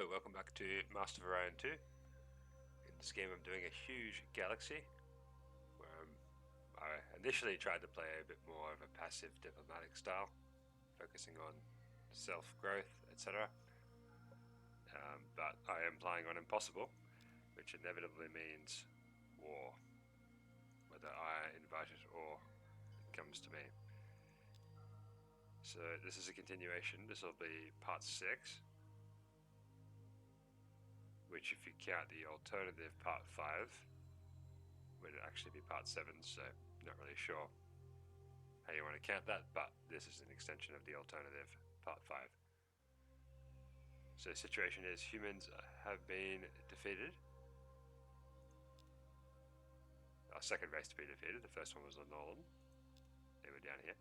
Hello, welcome back to Master of Orion 2. In this game I'm doing a huge galaxy, where I initially tried to play a bit more of a passive diplomatic style, focusing on self-growth, etc. But I am playing on impossible, which inevitably means war, whether I invite it or it comes to me. So this is a continuation. This will be part 6. Which, if you count the alternative part 5, would actually be part 7, so not really sure how you want to count that, but this is an extension of the alternative part 5. So the situation is humans have been defeated. Our second race to be defeated, the first one was the Nolan. They were down here.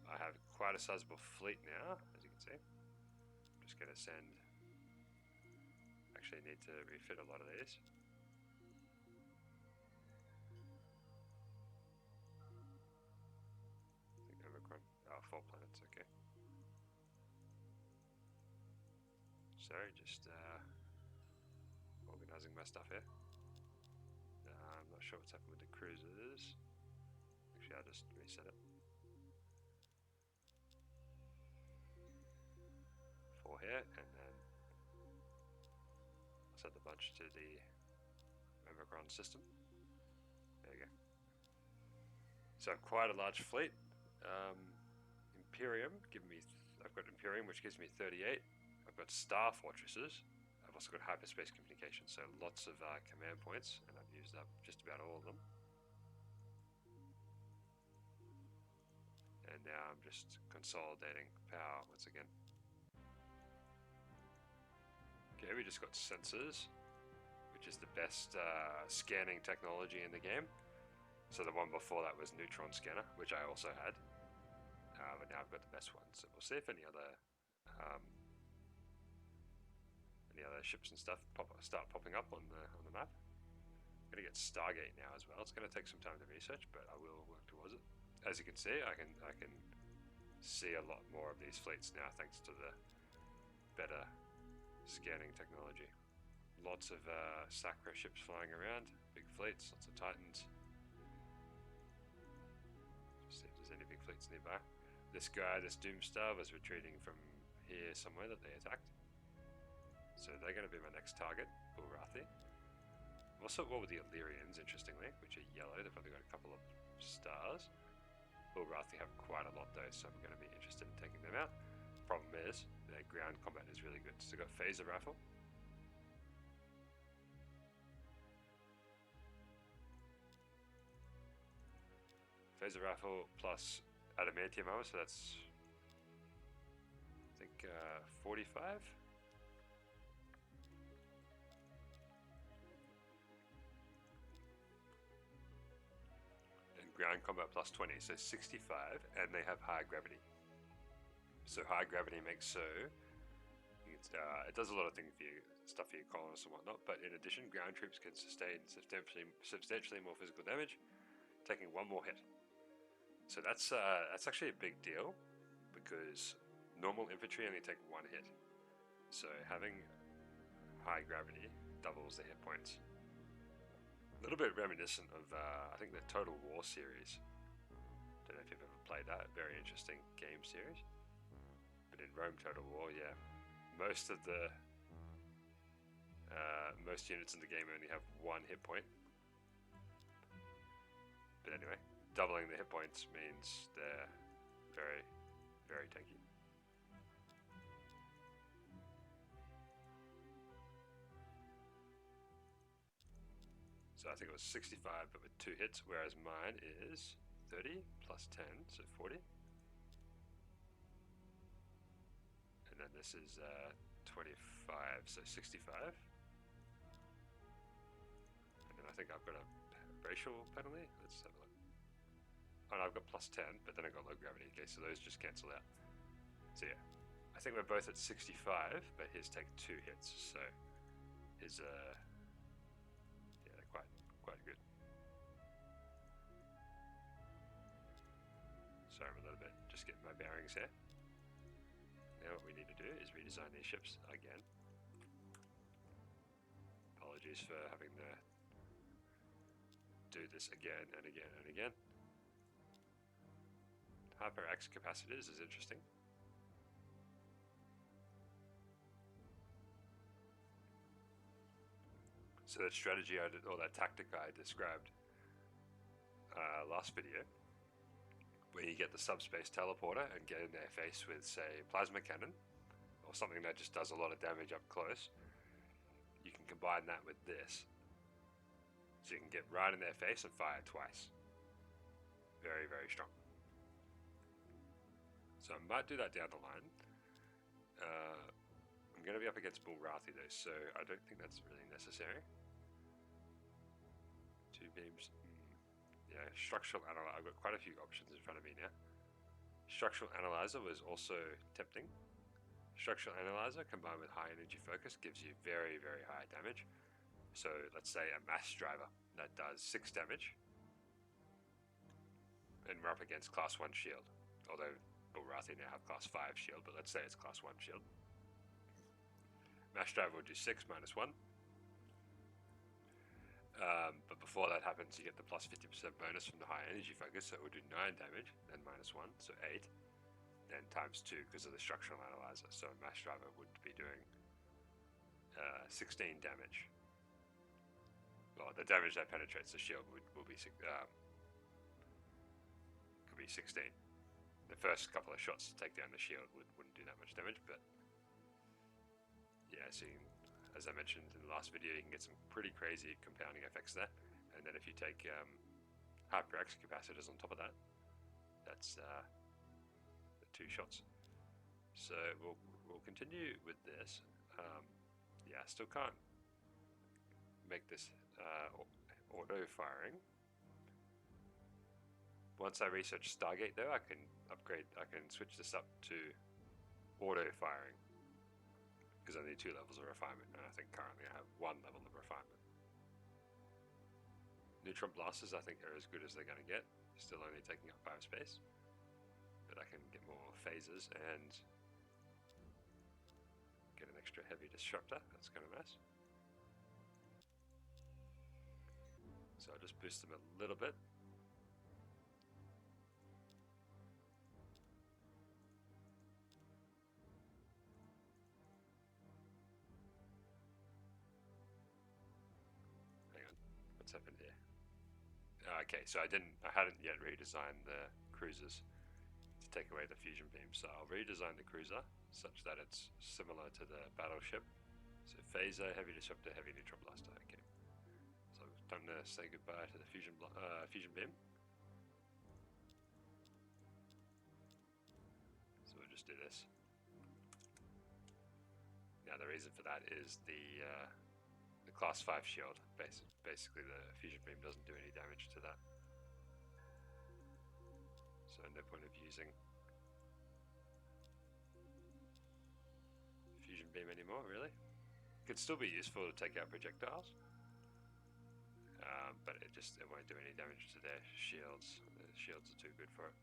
I have quite a sizable fleet now, as you can see. I'm just going to send... Actually need to refit a lot of these. I think Omicron. Oh, 4 planets, okay. Sorry, just organising my stuff here. I'm not sure what's happened with the cruisers. Actually, I'll just reset it. 4 here, and then I'll set the bunch to the Omicron system. There you go. So quite a large fleet. Imperium, I've got Imperium, which gives me 38. I've got Star Fortresses. I've also got hyperspace communication, so lots of command points, and I've used up just about all of them. And now I'm just consolidating power once again. Okay, we just got sensors, which is the best scanning technology in the game. So the one before that was neutron scanner, which I also had. But now I've got the best one. So we'll see if any other ships and stuff start popping up on the map. I'm gonna get Stargate now as well. It's gonna take some time to research, but I will work towards it. As you can see, I can see a lot more of these fleets now thanks to the better scanning technology. Lots of Sacra ships flying around, big fleets, lots of Titans. Just see if there's any big fleets nearby. This guy, this Doomstar, was retreating from here somewhere that they attacked. So they're going to be my next target, Bulrathi. I've also got war with the Illyrians, interestingly, which are yellow. They've only got a couple of stars. Bulrathi have quite a lot though, so I'm going to be interested in taking them out. Problem is, their ground combat is really good. So they've got phaser rifle. Phaser rifle plus adamantium armor, so that's I think 45. And ground combat plus 20, so 65, and they have high gravity. So high gravity makes so it does a lot of things for you, stuff for your colonists and whatnot. But in addition, ground troops can sustain substantially more physical damage, taking 1 more hit. So that's actually a big deal, because normal infantry only take 1 hit. So having high gravity doubles the hit points. A little bit reminiscent of I think the Total War series. Don't know if you've ever played that. Very interesting game series. But in Rome Total War, yeah, most of the most units in the game only have 1 hit point. But anyway, doubling the hit points means they're very, very tanky. So I think it was 65, but with 2 hits, whereas mine is 30 plus 10, so 40. And then this is 25, so 65. And then I think I've got a racial penalty. Let's have a look. Oh no, I've got plus 10, but then I've got low gravity. Okay, so those just cancel out. So yeah, I think we're both at 65, but his take 2 hits, so his yeah, they're quite good. Sorry, I'm a little bit just getting my bearings here. Now what we need to do is redesign these ships again. apologies for having to do this again and again and again. Hyper-X capacitors is interesting. So that strategy or that tactic I described last video, where you get the subspace teleporter and get in their face with, say, plasma cannon, or something that just does a lot of damage up close, you can combine that with this. So you can get right in their face and fire twice. Very, very strong. So I might do that down the line. I'm going to be up against Bullrathi though, so I don't think that's really necessary. 2 beams. Yeah, structural analyzer. I've got quite a few options in front of me now. Structural analyzer was also tempting. Structural analyzer combined with high energy focus gives you very, very high damage. So let's say a mass driver that does 6 damage. And we're up against class 1 shield. Although Bullrathi now have class 5 shield, but let's say it's class 1 shield. Mass driver will do 6 minus 1. But before that happens, you get the plus 50% bonus from the high energy focus, so it will do 9 damage, then minus 1, so 8. Then times 2 because of the structural analyzer. So a mass driver would be doing 16 damage. Well, the damage that penetrates the shield will be could be 16. The first couple of shots to take down the shield wouldn't do that much damage, but yeah, so you can, as I mentioned in the last video, you can get some pretty crazy compounding effects there. And then if you take Hyper-X capacitors on top of that, that's the 2 shots. So we'll continue with this. Yeah, I still can't make this auto firing. Once I research Stargate though, I can switch this up to auto firing, because I need 2 levels of refinement, and I think currently I have 1 level of refinement. Neutron blasters I think are as good as they're going to get, still only taking up 5 space, but I can get more phasers and get an extra heavy disruptor. That's kind of nice. So I'll just boost them a little bit. What's happened here? Okay, so I hadn't yet redesigned the cruisers to take away the fusion beam, so I'll redesign the cruiser such that it's similar to the battleship. So phaser, heavy disruptor, heavy neutron blaster. Okay, so time to say goodbye to the fusion beam. So we'll just do this. Now the reason for that is the class 5 shield. Basically the fusion beam doesn't do any damage to that. So no point of using fusion beam anymore, really. Could still be useful to take out projectiles, but it won't do any damage to their shields. The shields are too good for it.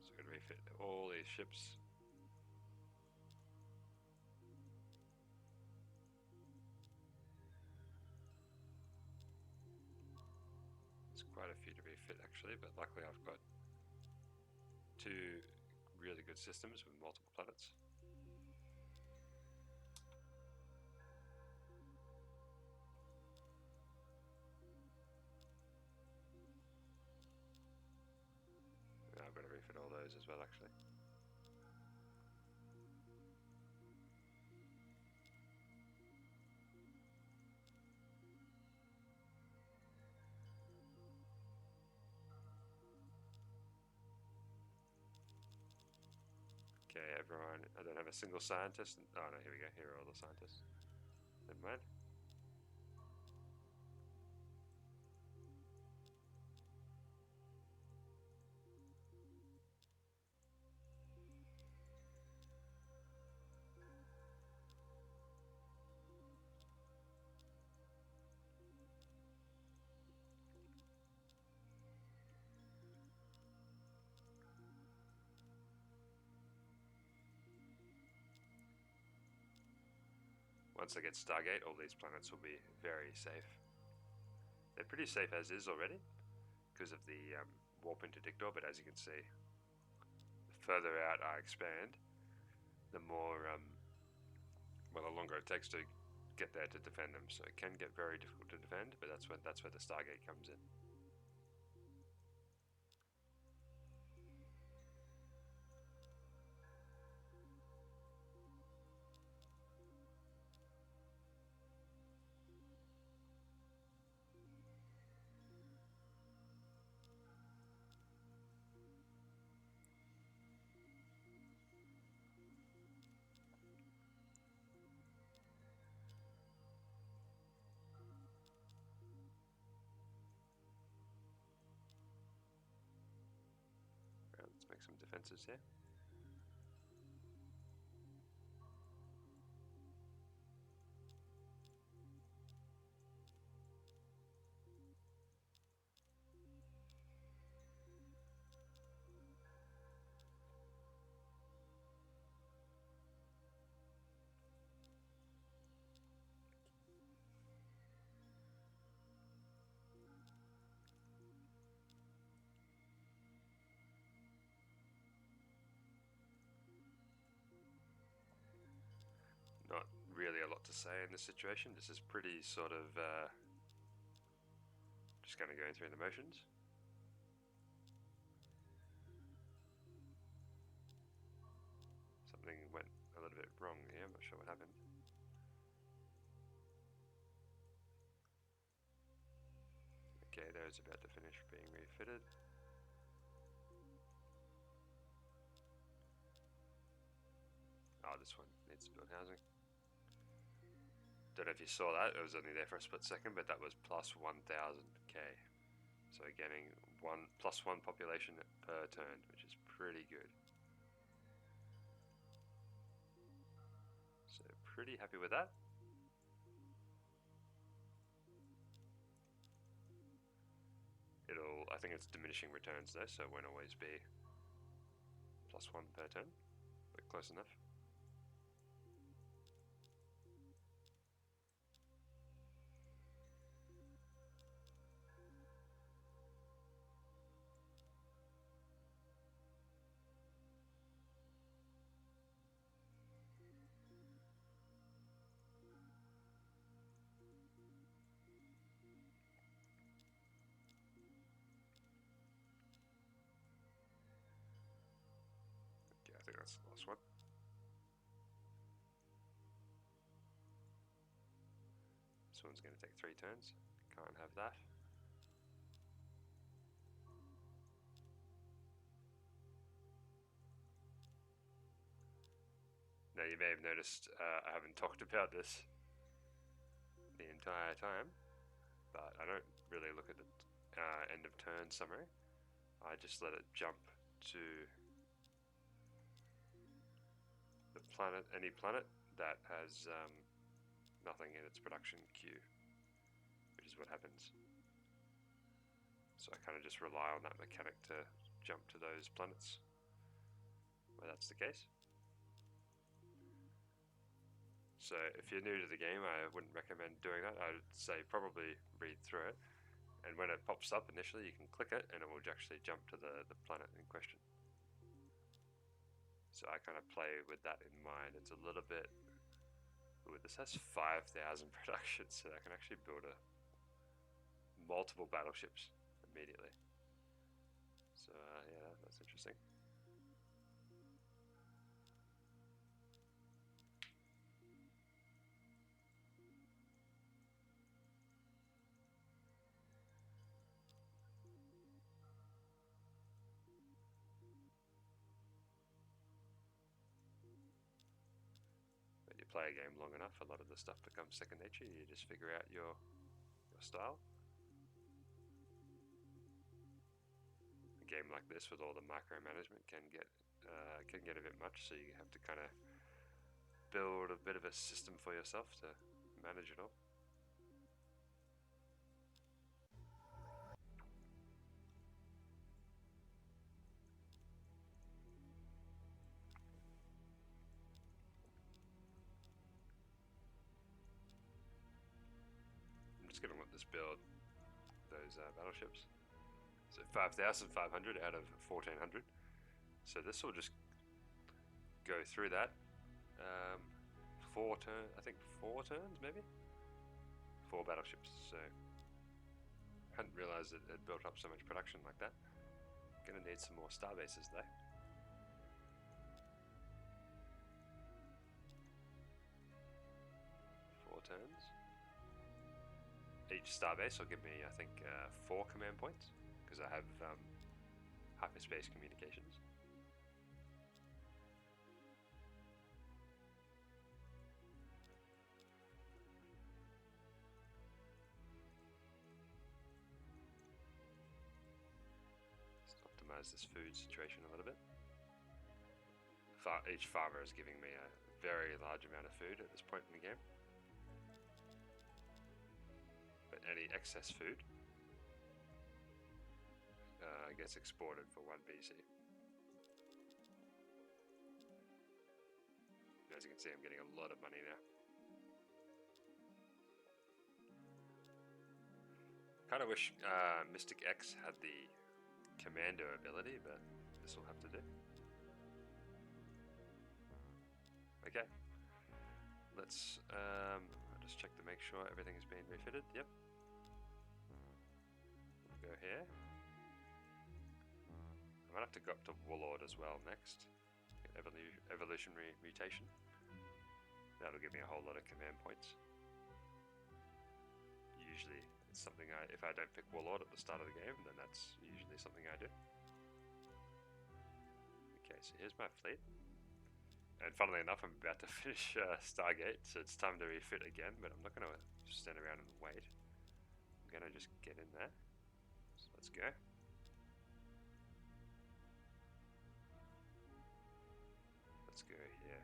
So we're going to refit all these ships. Quite a few to refit actually, but luckily I've got 2 really good systems with multiple planets. Now I've got to refit all those as well actually. Okay, everyone, I don't have a single scientist. Oh no, here we go, here are all the scientists. Never mind. Once I get Stargate, all these planets will be very safe. They're pretty safe as is already, because of the warp interdictor, but as you can see, the further out I expand, the more, well, the longer it takes to get there to defend them. So it can get very difficult to defend, but that's where the Stargate comes in. Let's make some defenses here. Not really a lot to say in this situation. This is pretty sort of just kind of going through the motions. Something went a little bit wrong here, I'm not sure what happened. Okay, there's about to finish being refitted. Oh, this one needs to build housing. Don't know if you saw that, it was only there for a split second, but that was plus 1000k. So getting plus one population per turn, which is pretty good. So pretty happy with that. I think it's diminishing returns though, so it won't always be plus one per turn, but close enough. Okay, I think that's the last one. This one's going to take 3 turns. Can't have that. Now you may have noticed I haven't talked about this the entire time, but I don't really look at the end of turn summary. I just let it jump to the planet, any planet that has nothing in its production queue, which is what happens. So I kind of just rely on that mechanic to jump to those planets where that's the case. So if you're new to the game, I wouldn't recommend doing that. I'd say probably read through it, and when it pops up initially you can click it and it will actually jump to the planet in question. So I kind of play with that in mind. It's a little bit... Ooh, this has 5,000 production, so I can actually build multiple battleships immediately. So yeah, that's interesting. When you play a game long enough, a lot of the stuff becomes second nature. You just figure out your style. A game like this with all the micromanagement can get a bit much, so you have to kind of build a bit of a system for yourself to manage it all. just gonna let this build those battleships. So 5,500 out of 1,400. So this will just go through that. 4 turns, I think 4 turns maybe? 4 battleships, so hadn't realized it had built up so much production like that. Gonna need some more star bases though. Turns. Each starbase will give me, I think, 4 command points because I have hyperspace communications. Let's optimize this food situation a little bit. Each farmer is giving me a very large amount of food at this point in the game. Any excess food gets exported for 1 BC. As you can see, I'm getting a lot of money now. Kind of wish Mystic X had the commando ability, but this will have to do. Okay, let's I'll just check to make sure everything is being refitted. Yep. Go here. I might have to go up to Warlord as well next. Evolutionary mutation. That'll give me a whole lot of command points. Usually it's something if I don't pick Warlord at the start of the game, then that's usually something I do. Okay, so here's my fleet. And funnily enough, I'm about to finish Stargate, so it's time to refit again, but I'm not going to stand around and wait. I'm going to just get in there. So let's go. Let's go here.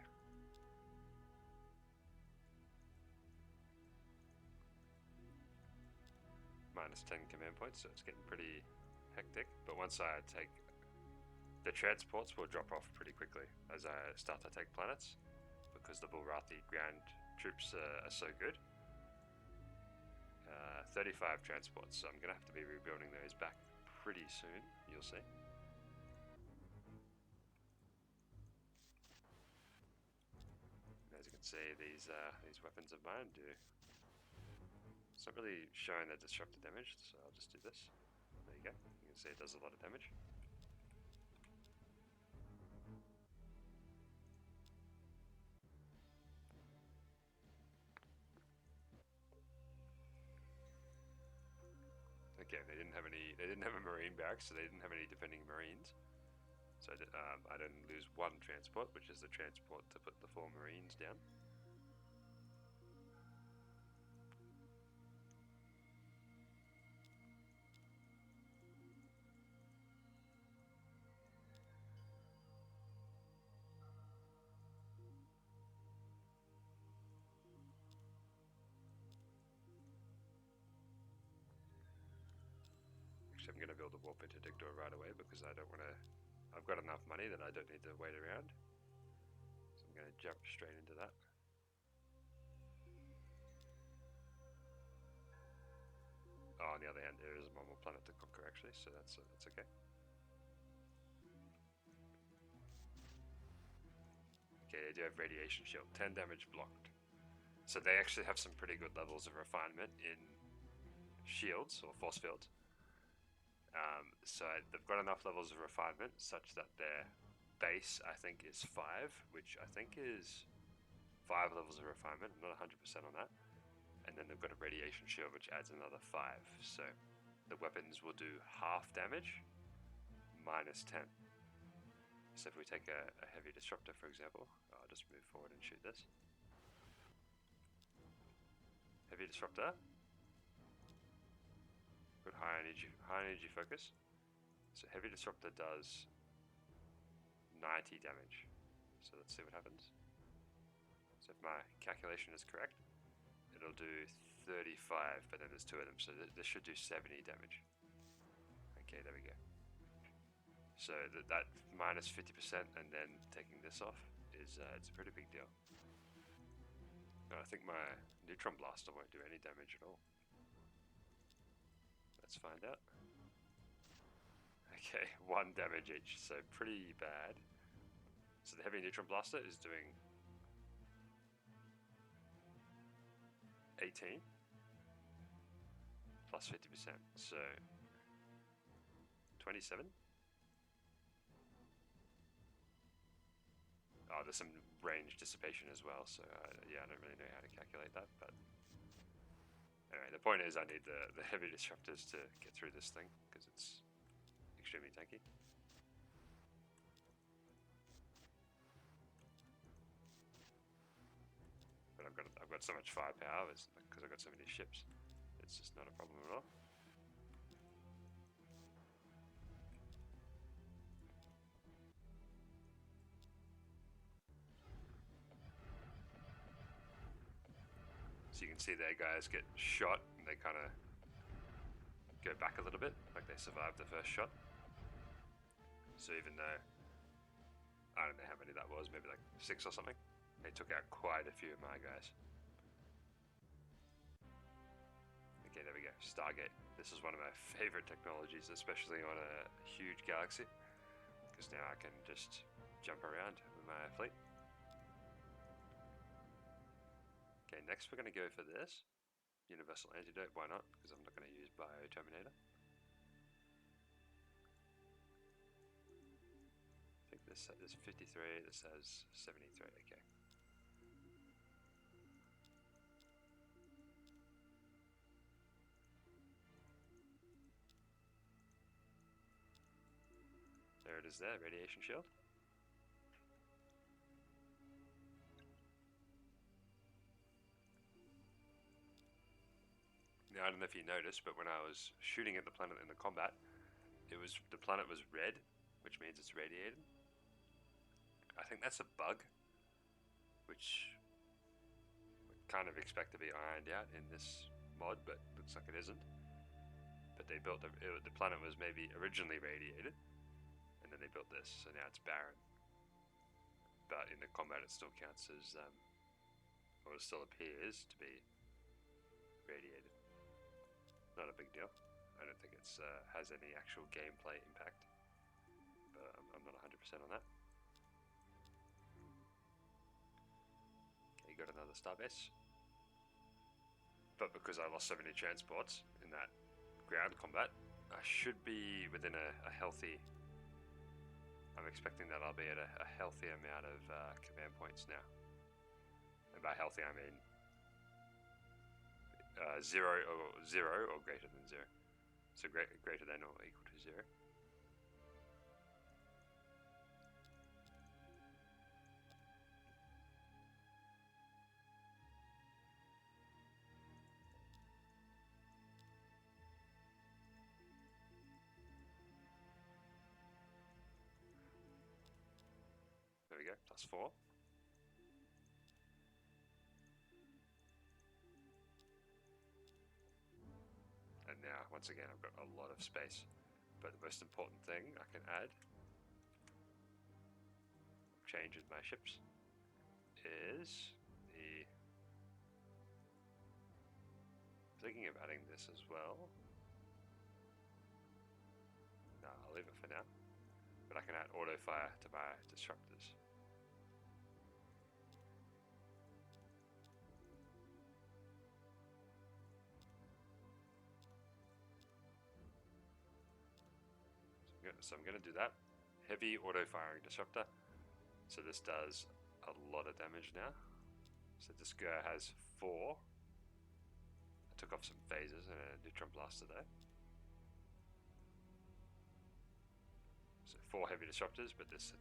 -10 command points, so it's getting pretty hectic. But once I take the transports, will drop off pretty quickly as I start to take planets, because the Bulrathi ground troops are so good. 35 transports, so I'm gonna have to be rebuilding those back pretty soon. You'll see. As you can see, these weapons of mine do. It's not really showing the disruptor damage, so I'll just do this. There you go. You can see it does a lot of damage. Okay, they didn't have a marine barracks, so they didn't have any defending marines. So I didn't lose 1 transport, which is the transport to put the 4 marines down. I'm going to build a warp interdictor right away because I don't want to. I've got enough money that I don't need to wait around. So I'm going to jump straight into that. Oh, on the other hand, there is one more planet to conquer actually, so that's okay. Okay, they do have radiation shield, 10 damage blocked. So they actually have some pretty good levels of refinement in shields or force fields. So they've got enough levels of refinement such that their base, I think, is 5, which I think is 5 levels of refinement. I'm not 100% on that. And then they've got a radiation shield, which adds another 5. So the weapons will do half damage, -10. So if we take a heavy disruptor, for example, I'll just move forward and shoot this. Heavy disruptor. Good high energy focus. So heavy disruptor does 90 damage. So let's see what happens. So if my calculation is correct, it'll do 35, but then there's 2 of them, so this should do 70 damage. Okay, there we go. So that minus 50% and then taking this off is it's a pretty big deal. I think my neutron blaster won't do any damage at all. let's find out. Okay, 1 damage each, so pretty bad. So the heavy neutron blaster is doing 18 plus 50%, so 27. Oh, there's some range dissipation as well, so yeah, I don't really know how to calculate that, but anyway, the point is I need the heavy disruptors to get through this thing, because it's extremely tanky. But I've got so much firepower, because I've got so many ships, it's just not a problem at all. So you can see there guys get shot and they kind of go back a little bit, like they survived the first shot. So even though, I don't know how many that was, maybe like 6 or something, they took out quite a few of my guys. Okay, there we go, Stargate. This is one of my favorite technologies, especially on a huge galaxy, because now I can just jump around with my fleet. Okay, next we're going to go for this universal antidote. Why not? Because I'm not going to use Bioterminator. I think this is 53, this has 73, okay. There it is there, radiation shield. Now, I don't know if you noticed, but when I was shooting at the planet in the combat, the planet was red, which means it's radiated. I think that's a bug, which we kind of expect to be ironed out in this mod, but looks like it isn't. But they built the planet was maybe originally radiated, and then they built this, so now it's barren. But in the combat, it still counts as, or it still appears to be radiated. Not a big deal. I don't think it's has any actual gameplay impact, but I'm not 100% on that. Okay, got another starbase. But because I lost so many transports in that ground combat, I should be within a healthy... I'm expecting that I'll be at a healthy amount of command points now. And by healthy I mean 0 or greater than 0. So greater than or equal to 0. There we go, +4. And now, once again, I've got a lot of space. But the most important thing I can add, change in my ships, is the... Thinking of adding this as well. No, I'll leave it for now. But I can add auto fire to my disruptors. So I'm going to do that. Heavy auto firing disruptor. So this does a lot of damage now. So this guy has 4. I took off some phasers and a neutron blaster there. So 4 heavy disruptors, but this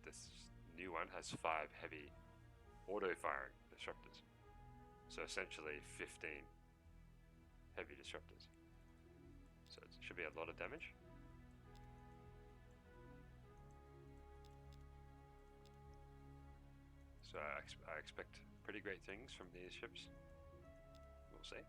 new one has 5 heavy auto firing disruptors. So essentially 15 heavy disruptors. So it should be a lot of damage. So I expect pretty great things from these ships. We'll see.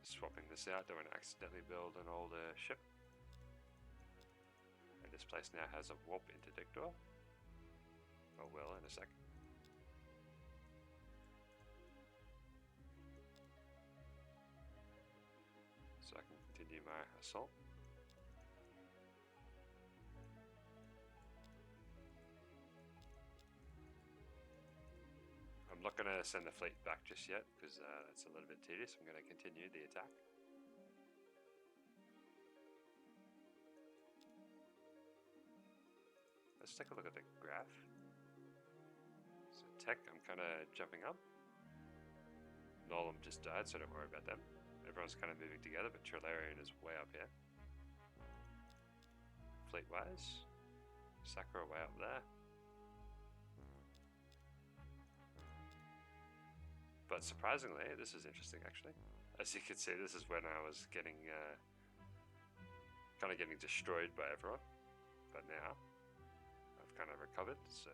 Swapping this out, don't want to accidentally build an older ship. And this place now has a warp interdictor. Oh well, in a sec. So I can continue my assault. I'm not going to send the fleet back just yet because that's a little bit tedious. I'm going to continue the attack. Let's take a look at the graph. So tech, I'm kind of jumping up. Nolam just died, so don't worry about them. Everyone's kind of moving together, but Trilarian is way up here. Fleet-wise, Sakura way up there. But surprisingly, this is interesting actually. As you can see, this is when I was getting kind of getting destroyed by everyone. But now, I've kind of recovered, so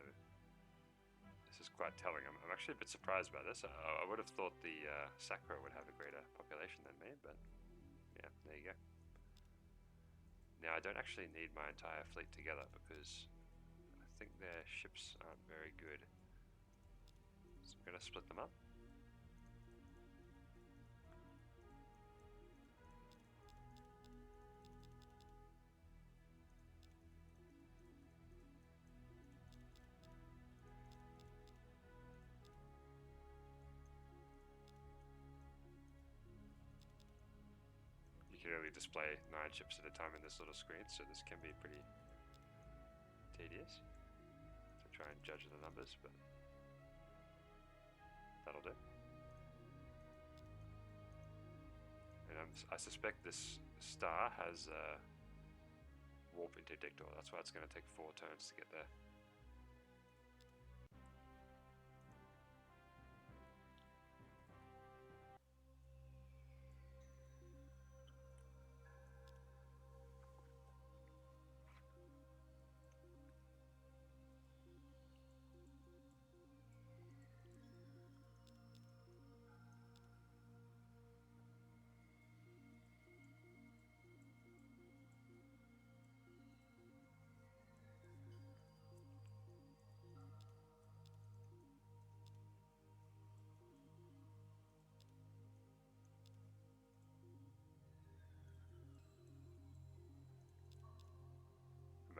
this is quite telling. I'm actually a bit surprised by this. I would have thought the Sakura would have a greater population than me, but yeah, there you go. Now, I don't actually need my entire fleet together because I think their ships aren't very good. So I'm going to split them up. You can only display 9 ships at a time in this little screen, so this can be pretty tedious to try and judge the numbers, but that'll do. And I suspect this star has a warp interdictor, that's why it's going to take 4 turns to get there.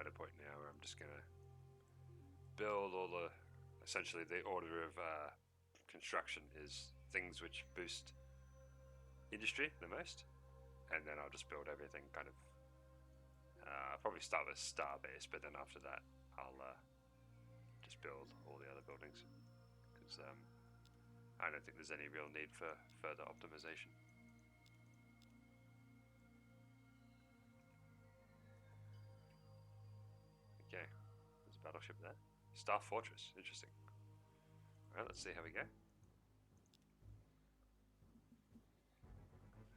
I'm at a point now where I'm just going to build all the, essentially the order of construction is things which boost industry the most, and then I'll just build everything kind of, I'll probably start with star base, but then after that I'll just build all the other buildings, because I don't think there's any real need for further optimization. Okay, there's a battleship there. Star Fortress, interesting. Alright, let's see how we go.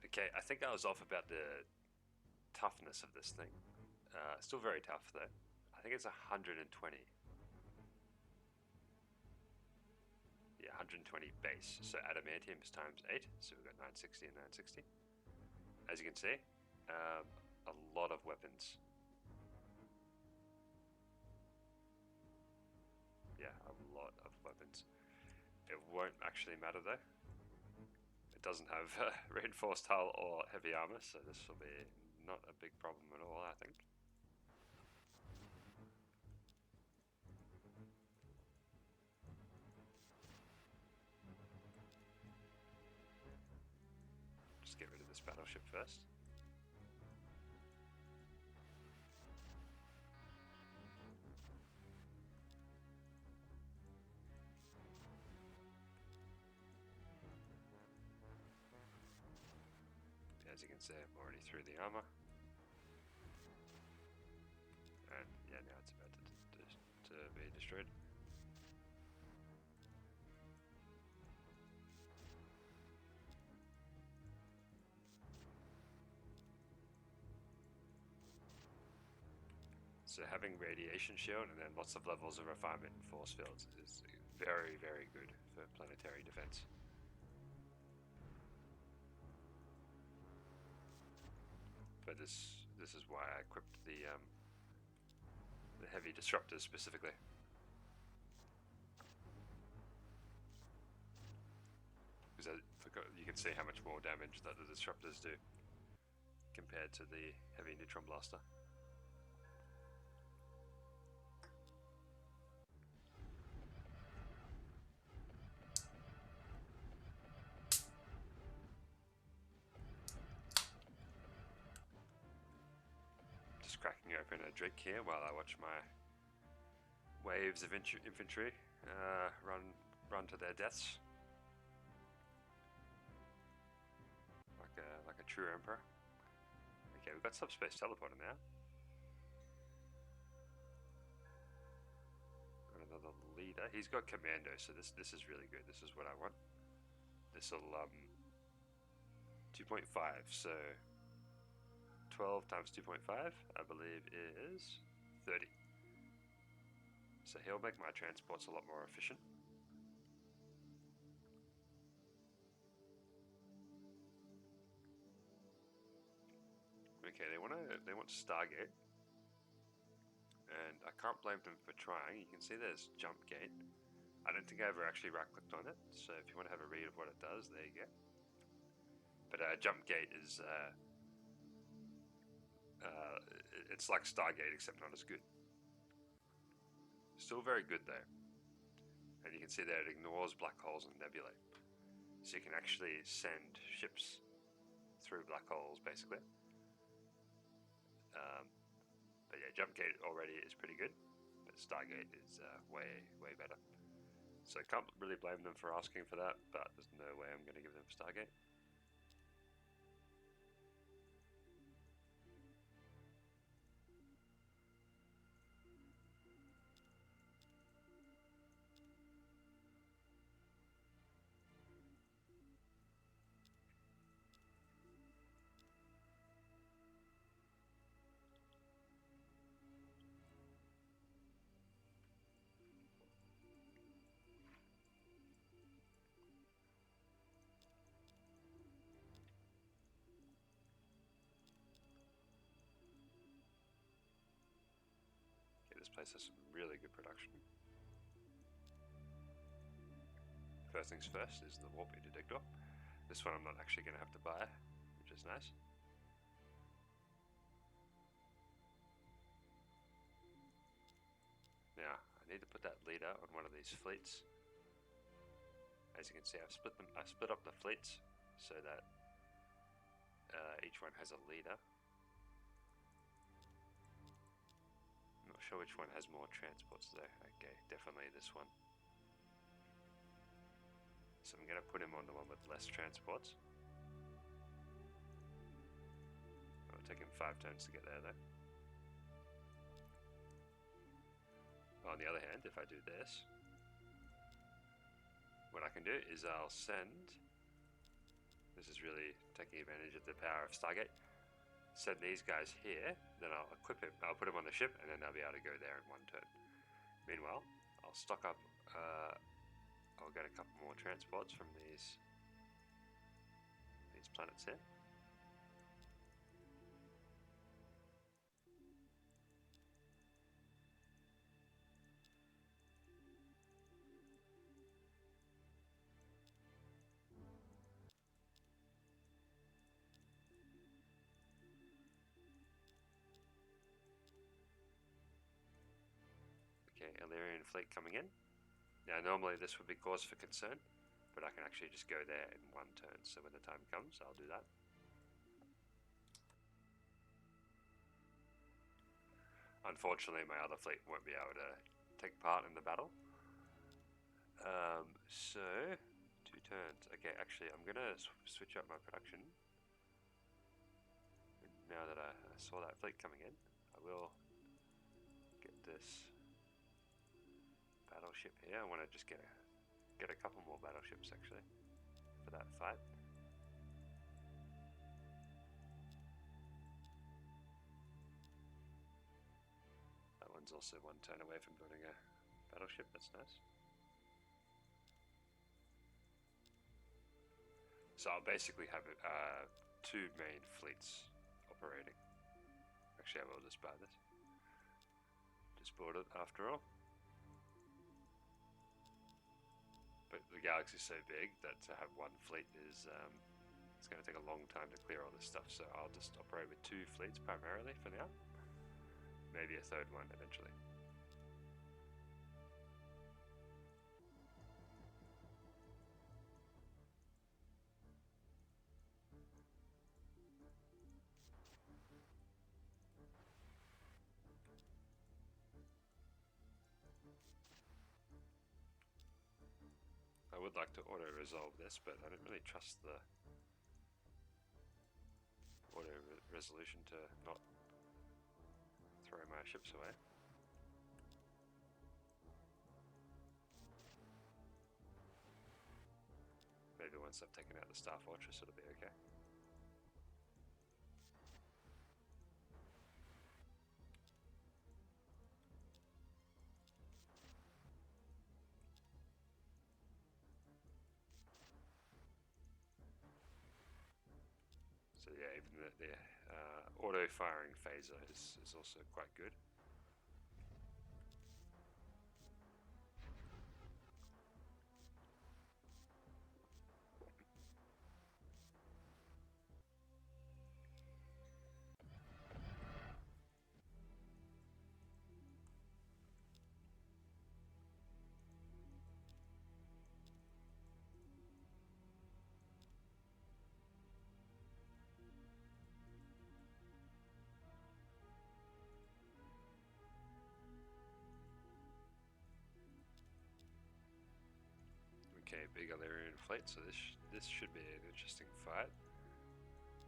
Okay, I think I was off about the toughness of this thing. Still very tough though. I think it's 120. Yeah, 120 base. So adamantium is times 8, so we've got 960 and 960. As you can see, a lot of weapons. Yeah, a lot of weapons. It won't actually matter though. It doesn't have reinforced hull or heavy armor, so this will be not a big problem at all, I think. Just get rid of this battleship first. As you can see, I'm already through the armor. And yeah, now it's about to be destroyed. So having radiation shield and then lots of levels of refinement and force fields is very, very good for planetary defense. but this is why I equipped the heavy disruptors specifically. Because you can see how much more damage that the disruptors do compared to the heavy neutron blaster. Just cracking open a drink here while I watch my waves of infantry run to their deaths. Like a true emperor. Okay, we've got subspace teleporter now. Got another leader. He's got commando, so this is really good. This is what I want. This'll 2.5, so 12 times 2.5 I believe is 30. So he'll make my transports a lot more efficient. Okay, they want Stargate, and I can't blame them for trying. You can see there's jump gate. I don't think I ever actually right-clicked on it, so if you want to have a read of what it does, there you go. But jump gate is it's like Stargate except not as good. Still very good though, and you can see that it ignores black holes and nebulae, so you can actually send ships through black holes basically. But yeah, jump gate already is pretty good, but Stargate is way better. So I can't really blame them for asking for that, but there's no way I'm going to give them Stargate. This place has some really good production. First things first is the warping detector. This one I'm not actually going to have to buy, which is nice. Now, I need to put that leader on one of these fleets. As you can see, I've split up the fleets so that each one has a leader. Sure which one has more transports though. Okay, definitely this one. So I'm going to put him on the one with less transports. It'll take him 5 turns to get there though. On the other hand, if I do this, what I can do is I'll send, this is really taking advantage of the power of Stargate, send these guys here, then I'll equip him, I'll put him on the ship, and then they'll be able to go there in 1 turn. Meanwhile, I'll stock up, I'll get a couple more transports from these planets here. Okay, Illyrian fleet coming in. Now normally this would be cause for concern, but I can actually just go there in 1 turn, so when the time comes I'll do that. Unfortunately my other fleet won't be able to take part in the battle. So 2 turns. Okay, actually I'm gonna switch up my production. Now that I saw that fleet coming in, I will get this battleship here. I want to just get a couple more battleships actually for that fight. That one's also 1 turn away from building a battleship. That's nice. So I'll basically have 2 main fleets operating. Actually, I will just buy this. Just bought it after all. But the galaxy's so big that to have one fleet is it's going to take a long time to clear all this stuff. So I'll just operate with 2 fleets primarily for now. Maybe a 3rd one eventually. I would like to auto-resolve this, but I don't really trust the auto-resolution to not throw my ships away. Maybe once I've taken out the Star Fortress it'll be okay. So yeah, even the auto-firing phaser is also quite good. Okay, big Illyrian fleet, so this should be an interesting fight.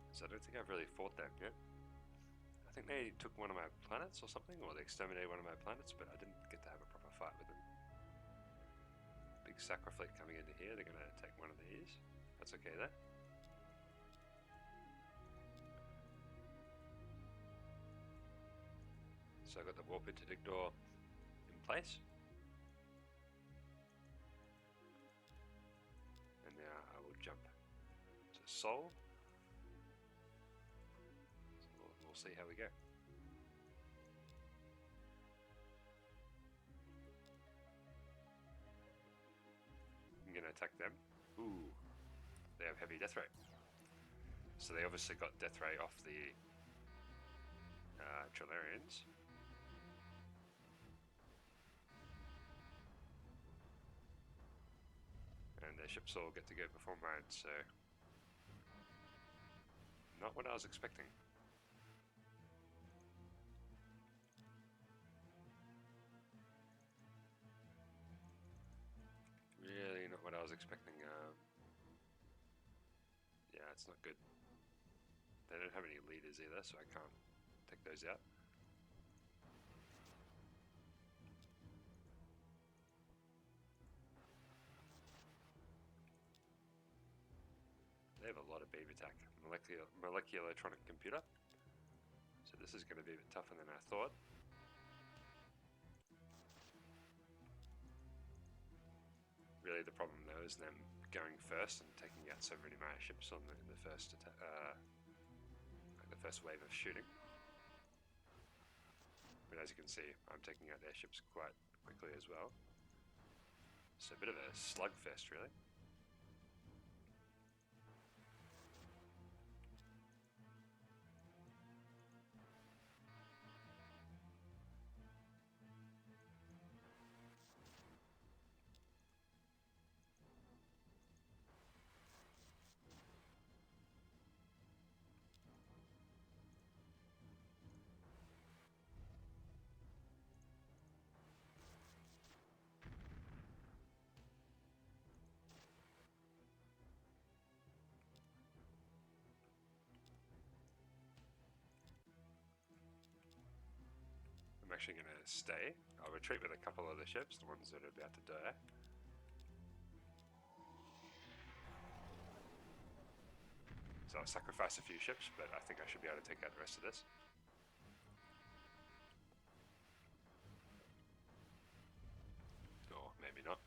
So I don't think I've really fought them yet. I think they took one of my planets or something, or they exterminated one of my planets, but I didn't get to have a proper fight with them. Big Sacra fleet coming into here, they're going to take one of these. That's okay there. So I've got the warp interdictor in place. And now I will jump to Sol. So we'll see how we go. I'm going to attack them. Ooh, they have heavy death ray. So they obviously got death ray off the Trilarians. And their ships all get to go before mine, so not what I was expecting. Really not what I was expecting. Yeah, it's not good. They don't have any leaders either, so I can't take those out. They have a lot of beam attack. Molecular electronic computer. So this is going to be a bit tougher than I thought. Really the problem though is them going first and taking out so many of my ships on in the first the first wave of shooting. But as you can see, I'm taking out their ships quite quickly as well. So a bit of a slugfest really. I'm actually going to stay. I'll retreat with a couple of the ships, the ones that are about to die. So I'll sacrifice a few ships, but I think I should be able to take out the rest of this. Or maybe not.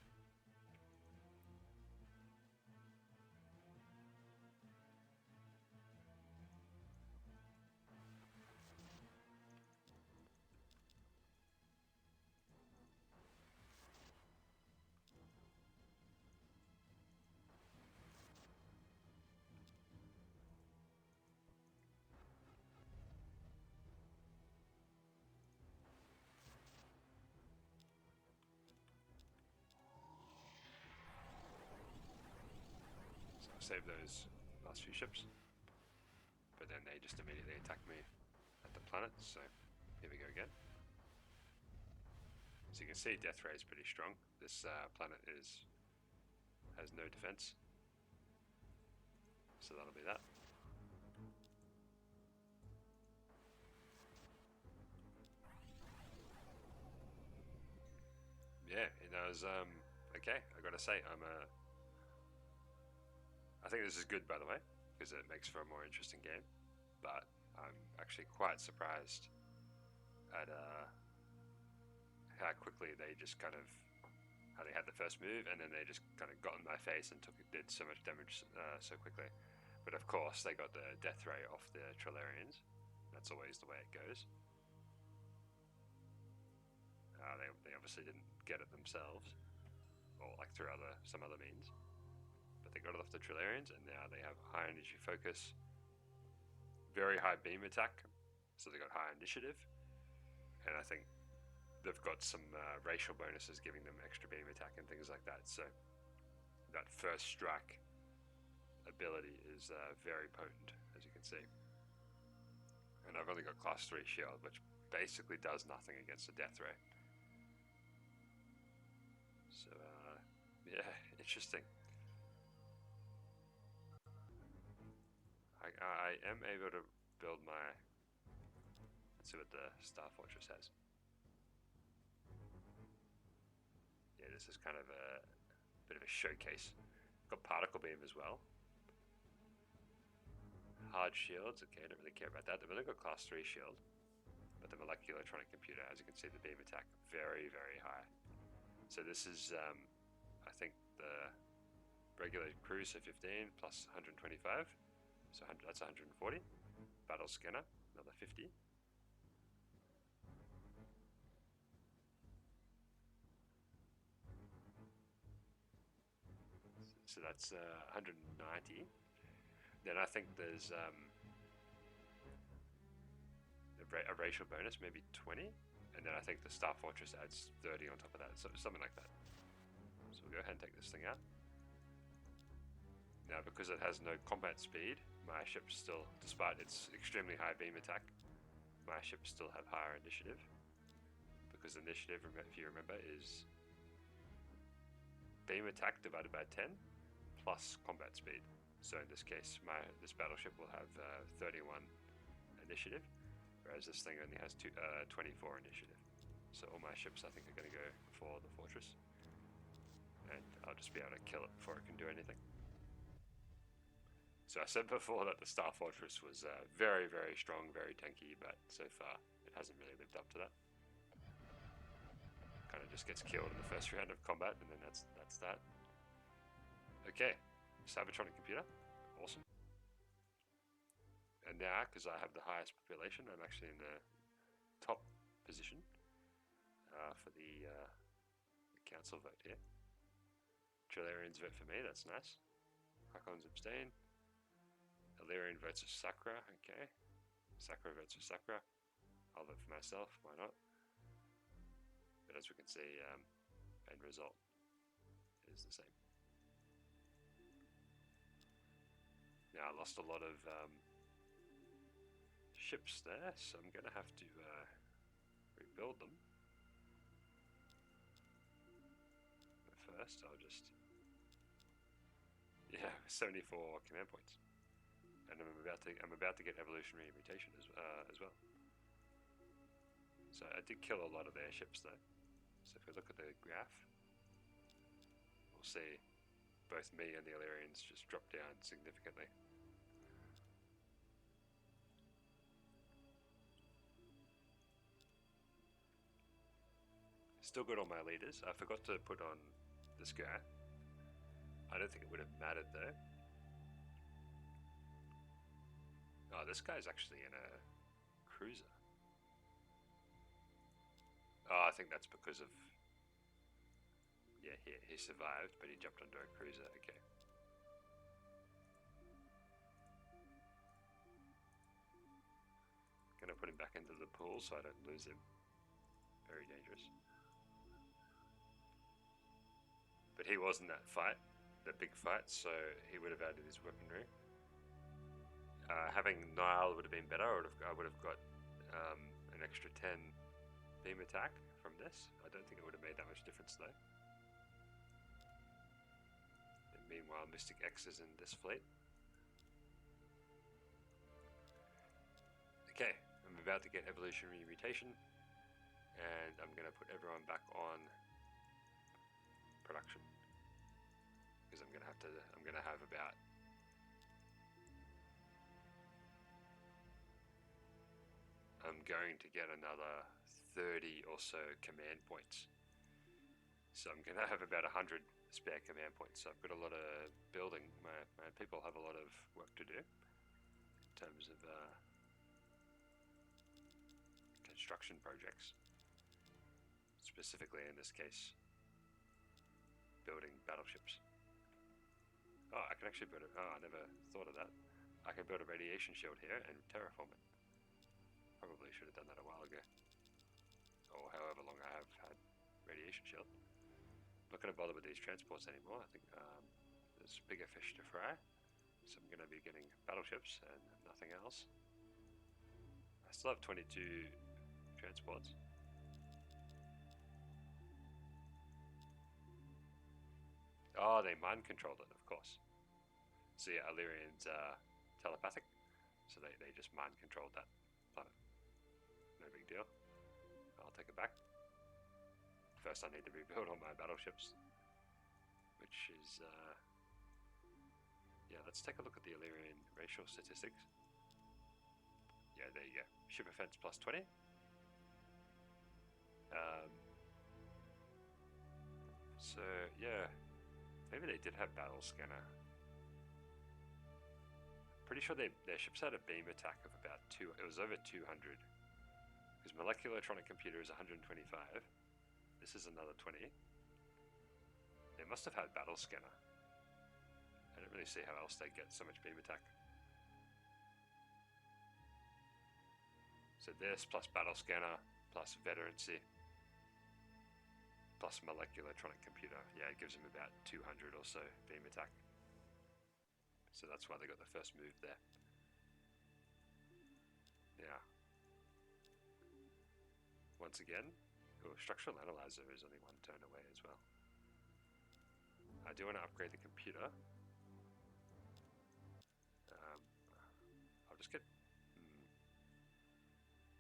save those last few ships. But then they just immediately attack me at the planet, so here we go again. So you can see death ray is pretty strong. This planet has no defense, so that'll be that. Yeah, it was okay. I gotta say, I think this is good, by the way, because it makes for a more interesting game. But I'm actually quite surprised at how quickly they just kind of, how they had the first move and then they just kind of got in my face and did so much damage so quickly. But of course they got the death ray off the Trilarians. That's always the way it goes. They obviously didn't get it themselves, or like through some other means. But they got it off the Trilarians, and now they have high energy focus, very high beam attack, so they got high initiative, and I think they've got some racial bonuses giving them extra beam attack and things like that. So that first strike ability is very potent, as you can see. And I've only got class 3 shield, which basically does nothing against the death ray. So yeah, interesting. I am able to build my, let's see what the Star Fortress has. Yeah, this is kind of a bit of a showcase. Got particle beam as well. Hard shields, okay, I don't really care about that. They've only got class 3 shield, but the molecular electronic computer, as you can see, the beam attack, very, very high. So this is, I think the regular cruise, so 15 plus 125, so that's 140. Battle scanner, another 50. So that's 190. Then I think there's a racial bonus, maybe 20. And then I think the Star Fortress adds 30 on top of that, so something like that. So we'll go ahead and take this thing out. Now, because it has no combat speed, my ships still, despite its extremely high beam attack, my ships still have higher initiative. Because initiative, if you remember, is beam attack divided by 10 plus combat speed. So in this case, this battleship will have 31 initiative, whereas this thing only has 24 initiative. So all my ships, I think, are going to go for the fortress, and I'll just be able to kill it before it can do anything. So I said before that the Star Fortress was very, very strong, very tanky, but so far it hasn't really lived up to that. Kind of just gets killed in the first round of combat, and then that's that. Okay, Cybertronic computer, awesome. And now, because I have the highest population, I'm actually in the top position for the council vote here. Trilarians vote for me, that's nice. Hakons abstain. Illyrian votes for Sakra, okay. Sakra votes for Sakra. I'll vote for myself, why not? But as we can see, end result is the same. Now I lost a lot of ships there, so I'm going to have to rebuild them. But first I'll just... Yeah, 74 command points. And I'm about to get evolutionary mutation as well. So I did kill a lot of their ships though. So if we look at the graph, we'll see both me and the Illyrians just drop down significantly. Still got all my leaders. I forgot to put on this guy. I don't think it would have mattered though. Oh, this guy's actually in a cruiser. Oh, I think that's because of... Yeah, he survived, but he jumped onto a cruiser, okay. Gonna put him back into the pool so I don't lose him. Very dangerous. But he was in that fight. the big fight, so he would have added his weaponry. Having Nile would have been better. I would have got an extra 10 beam attack from this. I don't think it would have made that much difference though. And meanwhile, Mystic X is in this fleet. Okay, I'm about to get evolutionary mutation, and I'm gonna put everyone back on production because I'm gonna have about I'm going to get another 30 or so command points. So I'm going to have about 100 spare command points. So I've got a lot of building. My people have a lot of work to do in terms of construction projects. Specifically in this case, building battleships. Oh, I can actually build it. Oh, I never thought of that. I can build a radiation shield here and terraform it. Probably should have done that a while ago, or however long I have had radiation shield. Not going to bother with these transports anymore. I think there's bigger fish to fry, so I'm going to be getting battleships and nothing else. I still have 22 transports. Oh, they mind controlled it, of course. So yeah, Illyrian's telepathic, so they just mind controlled that planet. No big deal. I'll take it back. First I need to rebuild all my battleships, which is yeah, let's take a look at the Illyrian racial statistics. Yeah, there you go. Ship offense plus 20. So yeah, maybe they did have battle scanner. Pretty sure their ships had a beam attack of about it was over 200. Because molecular electronic computer is 125. This is another 20. They must have had battle scanner. I don't really see how else they get so much beam attack. So this plus battle scanner plus veterancy plus molecular electronic computer. Yeah, it gives them about 200 or so beam attack. So that's why they got the first move there. Yeah. Once again, structural analyzer is only one turn away as well. I do want to upgrade the computer. I'll just get...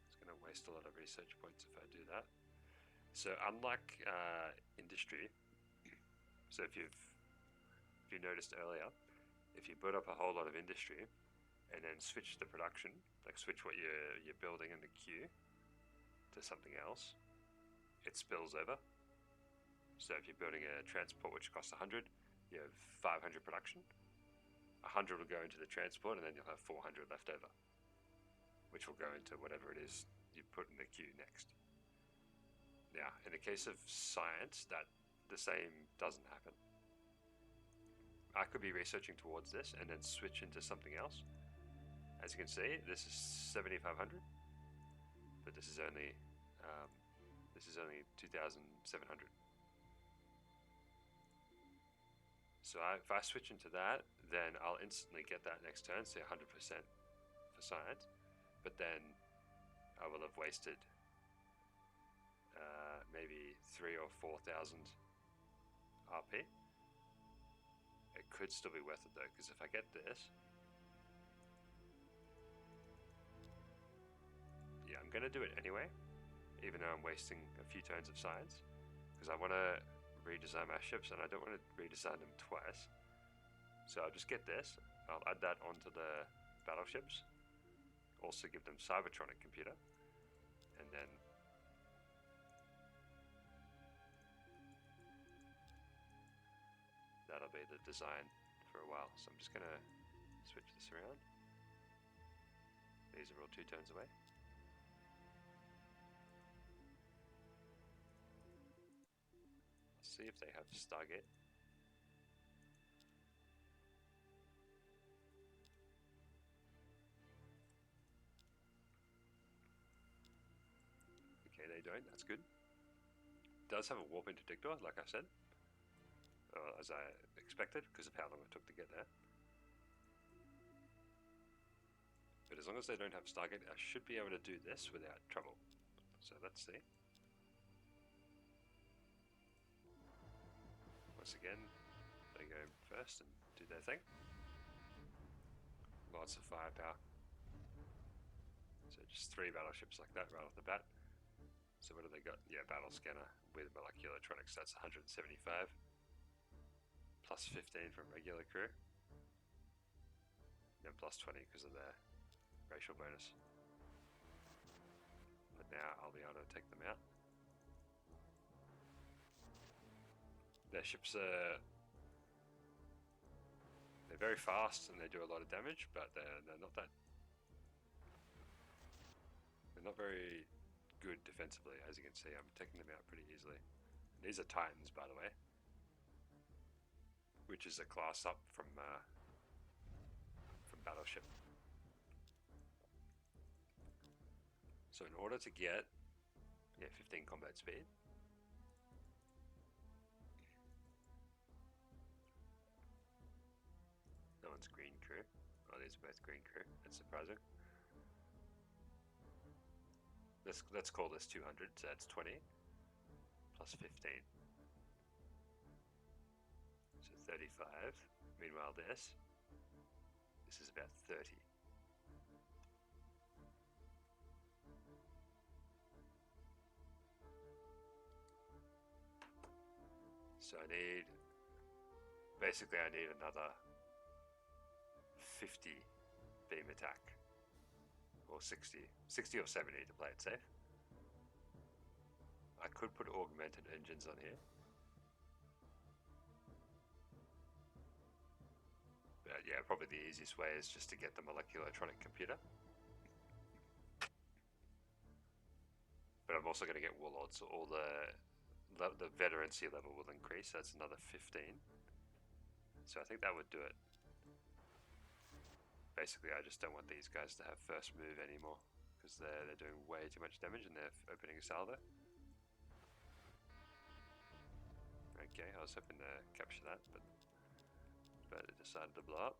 It's going to waste a lot of research points if I do that. So unlike industry, so if you noticed earlier, if you build up a whole lot of industry and then switch the production, like switch what you're building in the queue to something else, it spills over. So if you're building a transport which costs 100, you have 500 production. 100 will go into the transport, and then you'll have 400 left over, which will go into whatever it is you put in the queue next. Now, in the case of science, that the same doesn't happen. I could be researching towards this and then switch into something else. As you can see, this is 7,500, but this is only 2,700. So if I switch into that, then I'll instantly get that next turn, say 100% for science, but then I will have wasted maybe 3,000 or 4,000 RP. It could still be worth it though, because if I get this, yeah, I'm going to do it anyway, even though I'm wasting a few turns of science, because I want to redesign my ships and I don't want to redesign them twice. So I'll just get this, I'll add that onto the battleships, also give them Cybertronic computer, and then that'll be the design for a while. So I'm just going to switch this around. These are all 2 turns away. Let's see if they have Stargate. Okay, they don't, that's good. It does have a warp interdictor, like I said. as I expected, because of how long it took to get there. But as long as they don't have Stargate, I should be able to do this without trouble. So let's see. Once again, they go first and do their thing. Lots of firepower. So just 3 battleships like that right off the bat. So what have they got? Yeah, battle scanner with molecular electronics. That's 175. Plus 15 from regular crew. And plus 20 because of their racial bonus. But now I'll be able to take them out. Their ships are... they're very fast and they do a lot of damage, but they're not that... they're not very good defensively, as you can see. I'm taking them out pretty easily. These are Titans, by the way, which is a class up from Battleship. So in order to get 15 combat speed, no one's green crew. Oh, these are both green crew. That's surprising. Let's call this 200. So that's 20 plus 15. So 35. Meanwhile, this is about 30. So I need another 50 beam attack, or 60 or 70 to play it safe. I could put augmented engines on here, but yeah, probably the easiest way is just to get the molecular electronic computer. But I'm also going to get warlords, so all the veterancy level will increase. That's another 15. So I think that would do it. Basically, I just don't want these guys to have first move anymore, because they're doing way too much damage and they're opening a salvo. Okay, I was hoping to capture that, but it decided to blow up.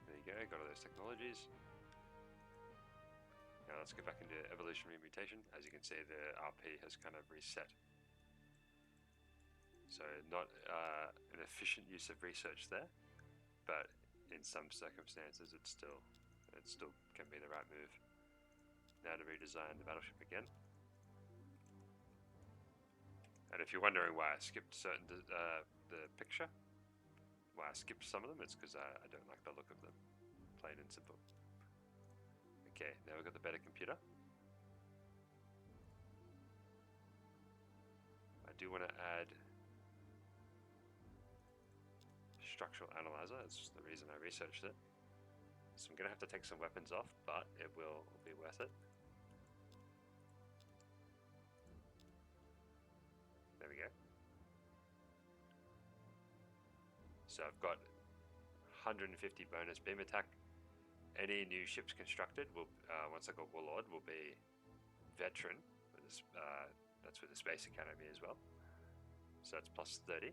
There you go, got all those technologies. Now let's go back into evolutionary mutation. As you can see, the RP has kind of reset. So not an efficient use of research there, but in some circumstances it still can be the right move. Now to redesign the battleship again. And if you're wondering why I skipped the picture, why I skipped some of them, it's because I don't like the look of them, plain and simple. Okay, now we've got the better computer. I do want to add structural analyzer. That's the reason I researched it. So I'm going to have to take some weapons off, but it will be worth it. There we go. So I've got 150 bonus beam attack. Any new ships constructed will, once I got Warlord, will be veteran. With this, that's with the Space Academy as well. So that's plus 30.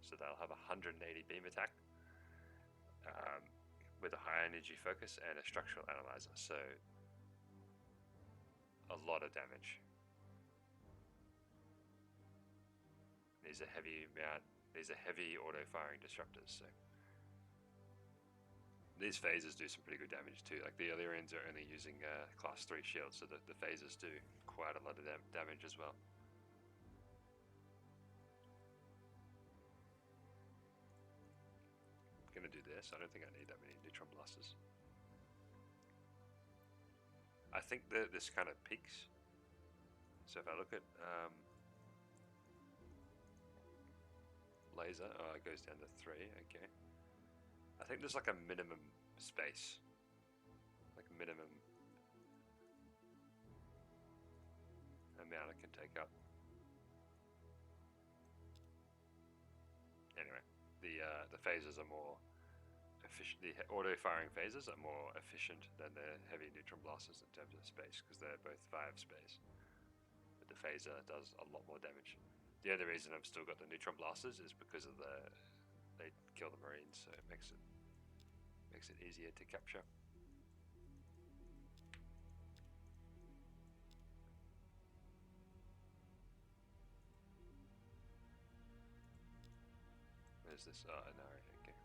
So they'll have 180 beam attack with a high energy focus and a structural analyzer. So a lot of damage. These are heavy auto firing disruptors. So these phasers do some pretty good damage too. Like the Illyrians are only using class 3 shields, so the phasers do quite a lot of damage as well. I'm gonna do this. I don't think I need that many neutron blasters. I think that this kind of peaks. So if I look at laser, oh, it goes down to 3. Okay. I think there's like a minimum space, like minimum amount it can take up. Anyway, the phasers are more efficient. The auto-firing phasers are more efficient than the heavy neutron blasters in terms of space, because they're both 5 space. But the phaser does a lot more damage. The other reason I've still got the neutron blasters is because of they kill the marines, so it makes it easier to capture. Where's this? Oh, no, okay.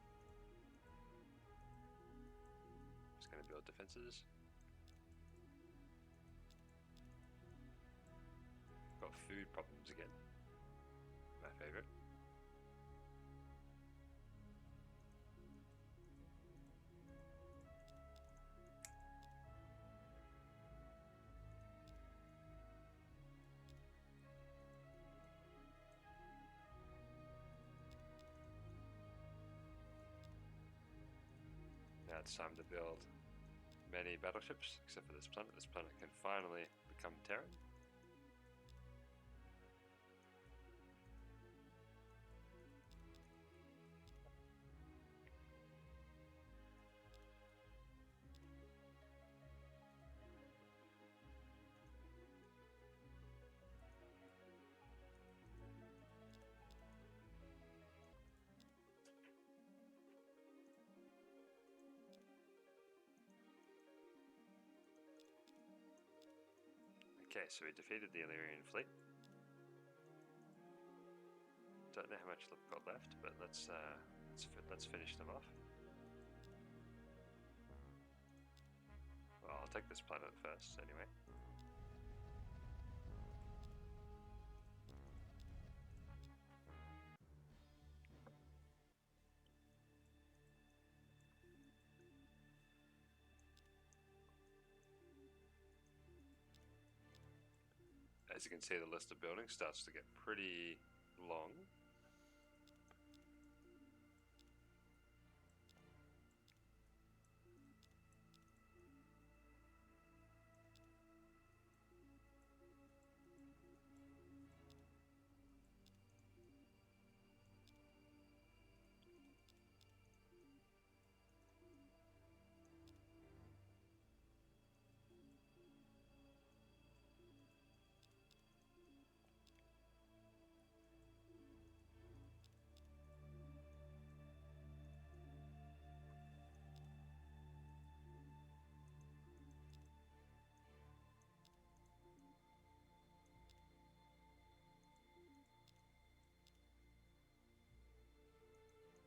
Just gonna build defenses. Got food problems again. My favorite. Now it's time to build many battleships, except for this planet. This planet can finally become Terran. Okay, so we defeated the Illyrian fleet. Don't know how much they've got left, but let's finish them off. Well, I'll take this planet first, anyway. As you can see, the list of buildings starts to get pretty long.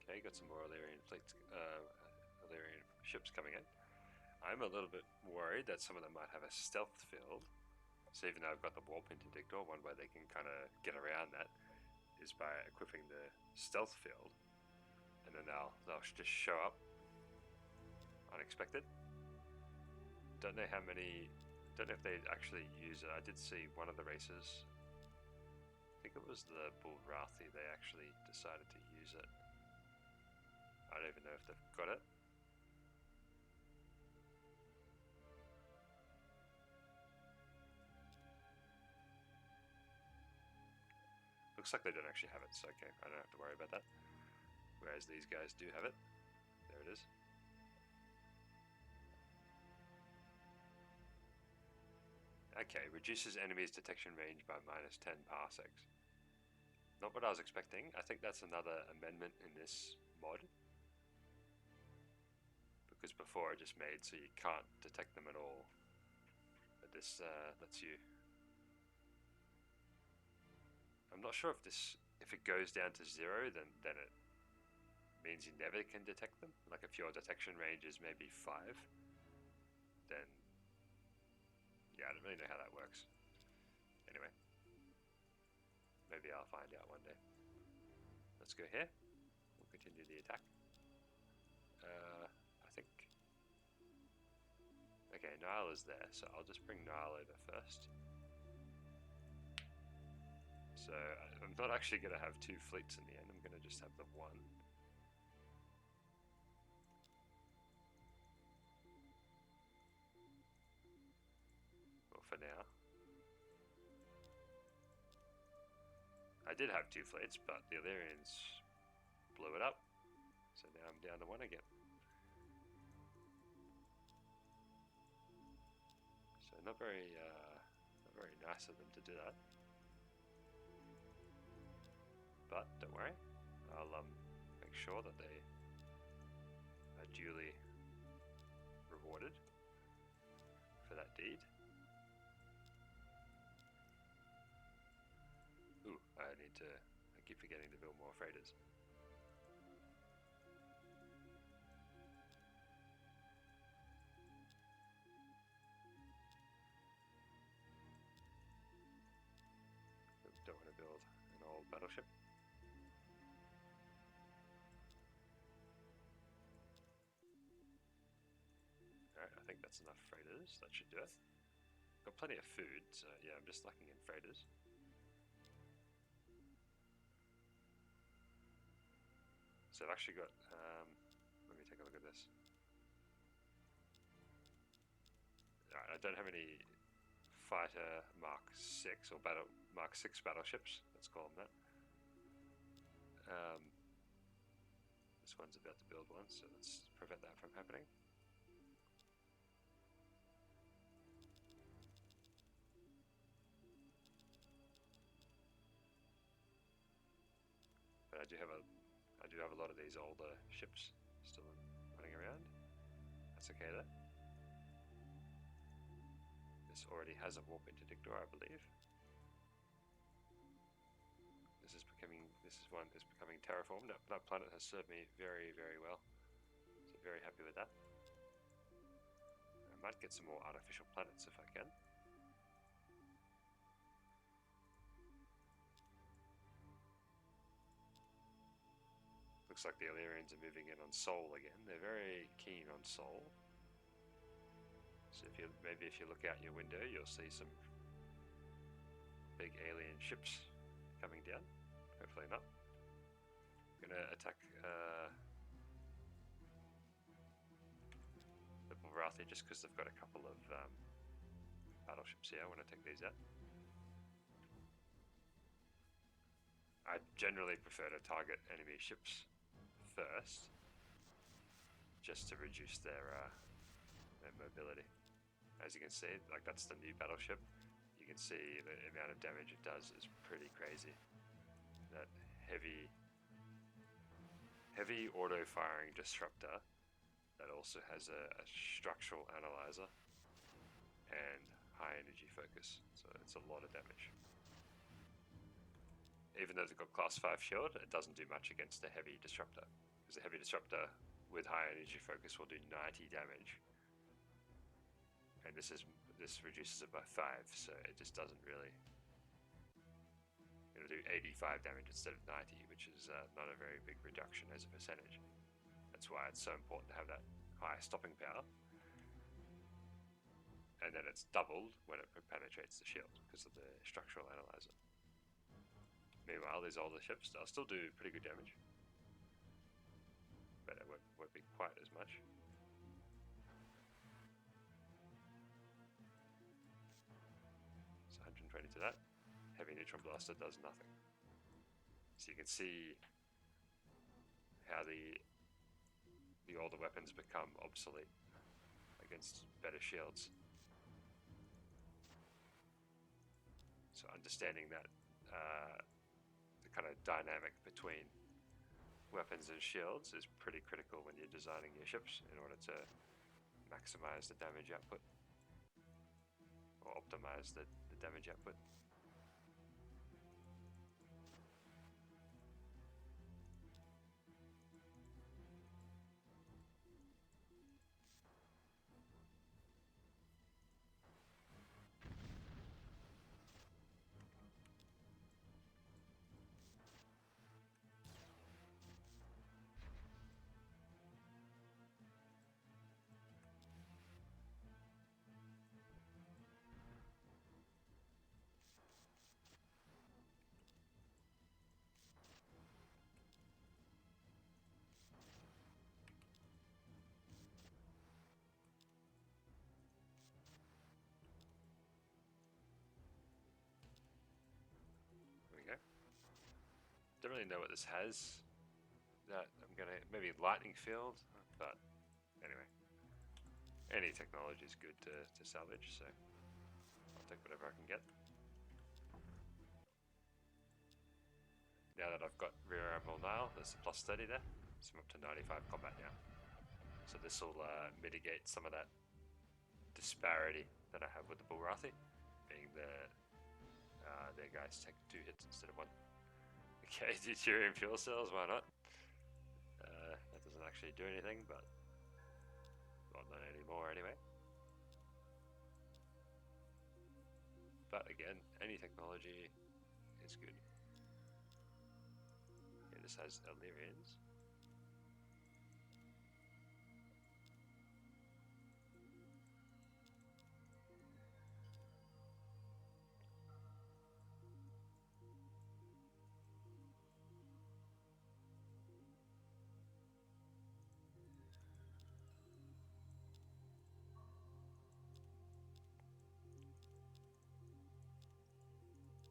Okay, got some more Illyrian fleets, Illyrian ships coming in. I'm a little bit worried that some of them might have a stealth field. So even though I've got the warp interdictor, one way they can kind of get around that is by equipping the stealth field, and then they'll just show up unexpected. Don't know how many. Don't know if they actually use it. I did see one of the races. I think it was the Bulrathi. They actually decided to use it. I don't even know if they've got it. Looks like they don't actually have it, so okay, I don't have to worry about that. Whereas these guys do have it. There it is. Okay, reduces enemies' detection range by -10 parsecs. Not what I was expecting. I think that's another amendment in this mod. Because before it just made so you can't detect them at all. But this lets you. I'm not sure if it goes down to 0, then it means you never can detect them. Like if your detection range is maybe 5, then yeah, I don't really know how that works. Anyway, maybe I'll find out one day. Let's go here. We'll continue the attack. I think. Okay, Nile is there, so I'll just bring Nile over first. So I'm not actually going to have 2 fleets in the end, I'm going to just have the one. Well, for now. I did have 2 fleets, but the Illyrians blew it up. So now I'm down to 1 again. not very nice of them to do that. But don't worry, I'll make sure that they are duly rewarded for that deed. Ooh, I keep forgetting to build more freighters. Don't want to build an old battleship. Alright, I think that's enough freighters. That should do it. Got plenty of food, so yeah, I'm just lacking in freighters. So I've actually got, let me take a look at this. Alright, I don't have any fighter Mark 6 or Mark 6 battleships, let's call them that. This one's about to build one, so let's prevent that from happening. But I do have a lot of these older ships still running around. That's okay though. This already has a warp interdictor, I believe. This is becoming terraformed. That planet has served me very, very well. So very happy with that. I might get some more artificial planets if I can. Looks like the Illyrians are moving in on Sol again. They're very keen on Sol. So maybe if you look out your window, you'll see some big alien ships coming down. Hopefully not. I'm gonna attack the Bulrathi just because they've got a couple of battleships here. I want to take these out. I generally prefer to target enemy ships first, just to reduce their mobility. As you can see, like that's the new battleship. You can see the amount of damage it does is pretty crazy. That heavy auto-firing disruptor that also has a structural analyzer and high energy focus, so it's a lot of damage. Even though they've got class 5 shield, it doesn't do much against the heavy disruptor, because the heavy disruptor with high energy focus will do 90 damage, and this reduces it by 5, so it just doesn't really. It'll do 85 damage instead of 90, which is not a very big reduction as a percentage. That's why it's so important to have that high stopping power. And then it's doubled when it penetrates the shield because of the structural analyzer. Meanwhile, these older ships, they'll still do pretty good damage, but it won't be quite as much. So 120 to that. Heavy neutron blaster does nothing. So you can see how the older weapons become obsolete against better shields. So understanding that the kind of dynamic between weapons and shields is pretty critical when you're designing your ships in order to maximize the damage output or optimize the damage output. Don't really know what this has. That I'm gonna maybe lightning field, but anyway, any technology is good to salvage. So Just take whatever I can get. Now that I've got rear admiral now, there's a plus 30 there, so I'm up to 95 combat now. So this will mitigate some of that disparity that I have with the Bulrathi, being their guys take 2 hits instead of 1. Okay, deuterium fuel cells, why not? That doesn't actually do anything, but well, not anymore anyway. But again, any technology is good. Okay, this has Illyrians.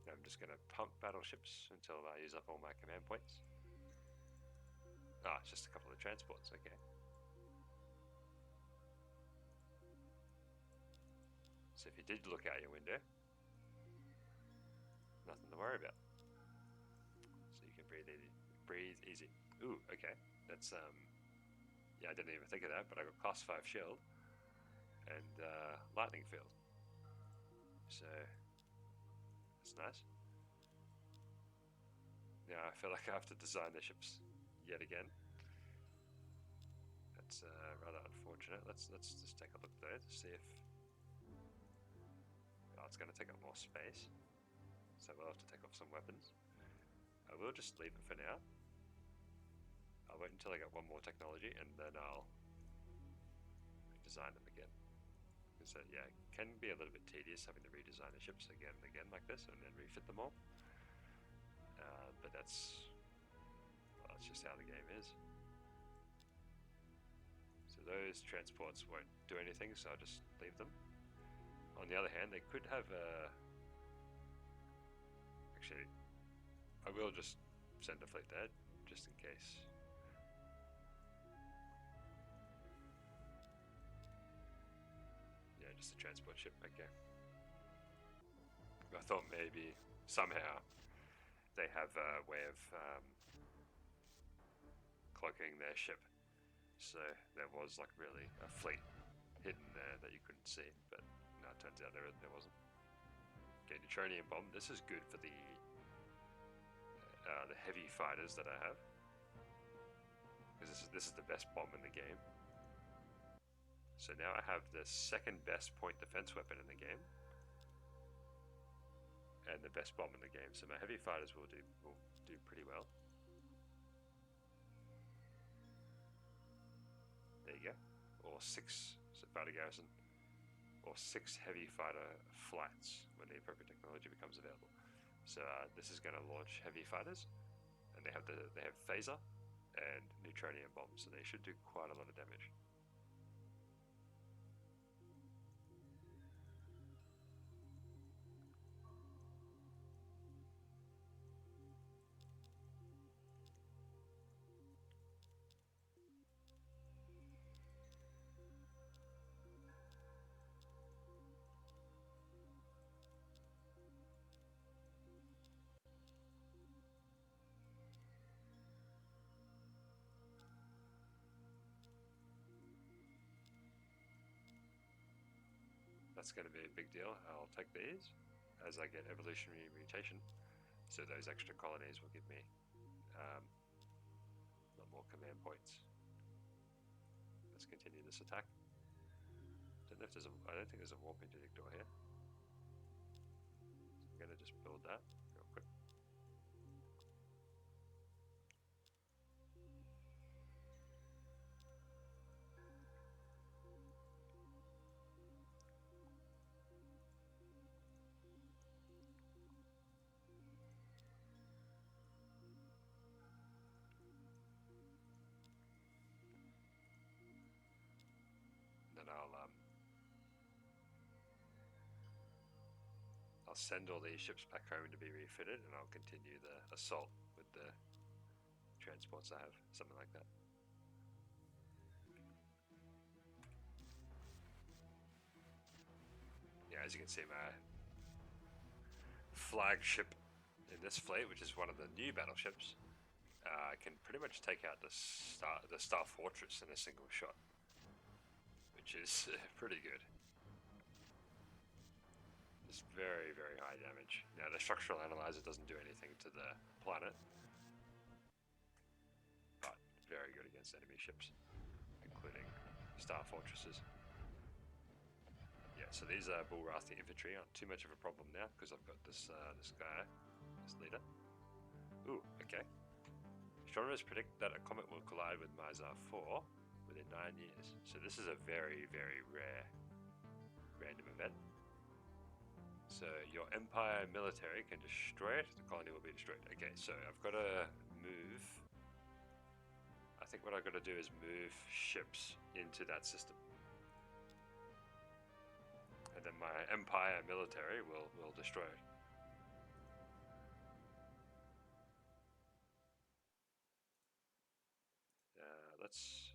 I'm just going to pump battleships until I use up all my command points. Ah, it's just a couple of transports, okay. So if you did look out your window, nothing to worry about. So you can breathe easy. Ooh, okay. That's yeah, I didn't even think of that, but I got class 5 shield and lightning field. So that's nice. Now I feel like I have to design the ships yet again. That's rather unfortunate. Let's just take a look there to see if it's going to take up more space. So we'll have to take off some weapons. I will just leave it for now. I'll wait until I get one more technology and then I'll redesign them again. Because yeah, it can be a little bit tedious having to redesign the ships again and again like this and then refit them all. But that's just how the game is. So those transports won't do anything, so I'll just leave them. On the other hand, they could have actually, I will just send a fleet there, just in case. Yeah, just a transport ship, okay. I thought maybe somehow they have a way of cloaking their ship, so there was like really a fleet hidden there that you couldn't see, but no, it turns out there wasn't. Okay, neutronium bomb. This is good for the heavy fighters that I have, because this is the best bomb in the game. So now I have the second best point defense weapon in the game, and the best bomb in the game. So my heavy fighters will do pretty well. There you go. Or 6 fighter garrison, or 6 heavy fighter flights when the appropriate technology becomes available. So this is going to launch heavy fighters, and they have phaser and neutronium bombs, so they should do quite a lot of damage. That's going to be a big deal. I'll take these as I get evolutionary mutation, so those extra colonies will give me a lot more command points. Let's continue this attack. I don't think there's a warp interdictor here. So I'm going to just build that real quick. Then I'll send all these ships back home to be refitted, and I'll continue the assault with the transports I have, something like that. Yeah, as you can see, my flagship in this fleet, which is one of the new battleships, can pretty much take out the Star Fortress in a single shot, which is pretty good. It's very, very high damage. Now, the structural analyzer doesn't do anything to the planet, but very good against enemy ships, including Star Fortresses. Yeah, so these Bullrafty infantry aren't too much of a problem now because I've got this this guy, this leader. Ooh, okay. Astronomers predict that a comet will collide with Mizar 4 within 9 years. So this is a very, very rare random event. So your Empire military can destroy it, the colony will be destroyed. Okay, so I've got to move. I think what I've got to do is move ships into that system. And then my Empire military will destroy it. Let's...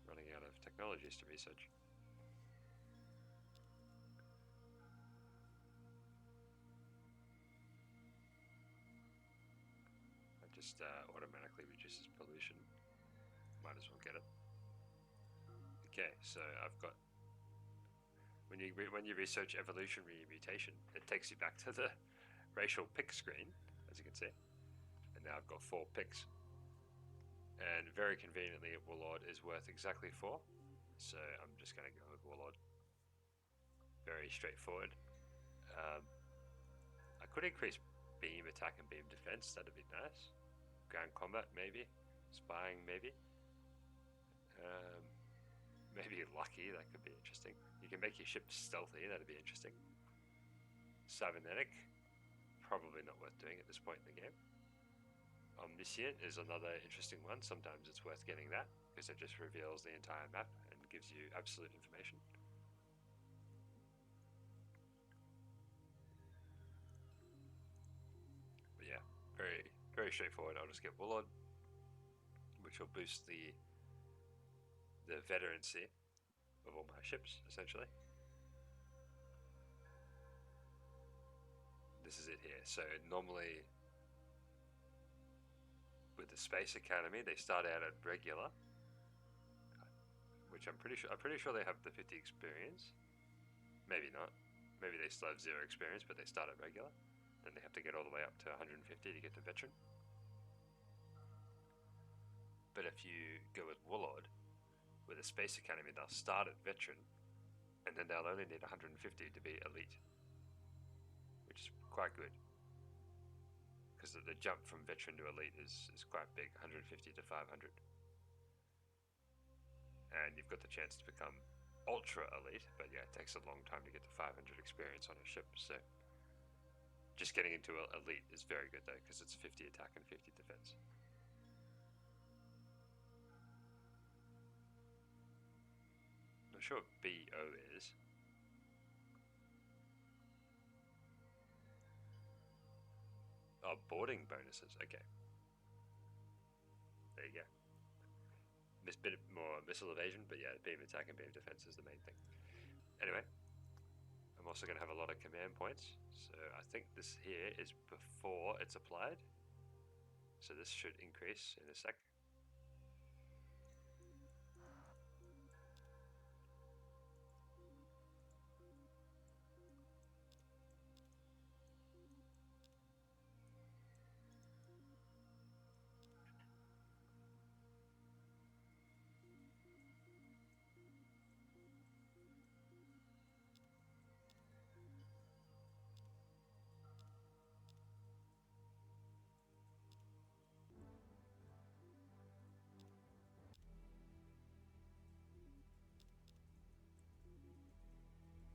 running out of technologies to research. That just automatically reduces pollution. Might as well get it. Okay, so I've got... When you research evolutionary mutation, it takes you back to the racial pick screen, as you can see. And now I've got 4 picks. And very conveniently, Warlord is worth exactly 4. So I'm just going to go with Warlord. Very straightforward. I could increase beam attack and beam defense, that'd be nice. Ground combat, maybe. Spying, maybe. Maybe lucky, that could be interesting. You can make your ship stealthy, that'd be interesting. Cybernetic, probably not worth doing at this point in the game. Omniscient is another interesting one. Sometimes it's worth getting that, because it just reveals the entire map and gives you absolute information. But yeah, very, very straightforward. I'll just get Warlord, which will boost the veterancy of all my ships, essentially. This is it here. So normally with the Space Academy, they start out at regular, which I'm pretty sure they have the 50 experience. Maybe not. Maybe they still have 0 experience, but they start at regular. Then they have to get all the way up to 150 to get to veteran. But if you go with Warlord, with the Space Academy, they'll start at veteran, and then they'll only need 150 to be elite, which is quite good. Because the jump from veteran to elite is quite big, 150 to 500. And you've got the chance to become ultra elite, but yeah, it takes a long time to get to 500 experience on a ship, so just getting into elite is very good though, because it's 50 attack and 50 defense. Not sure what BO is. Oh, boarding bonuses, okay. There you go. This bit more missile evasion, but yeah, beam attack and beam defense is the main thing. Anyway, I'm also going to have a lot of command points, so I think this here is before it's applied. So this should increase in a sec.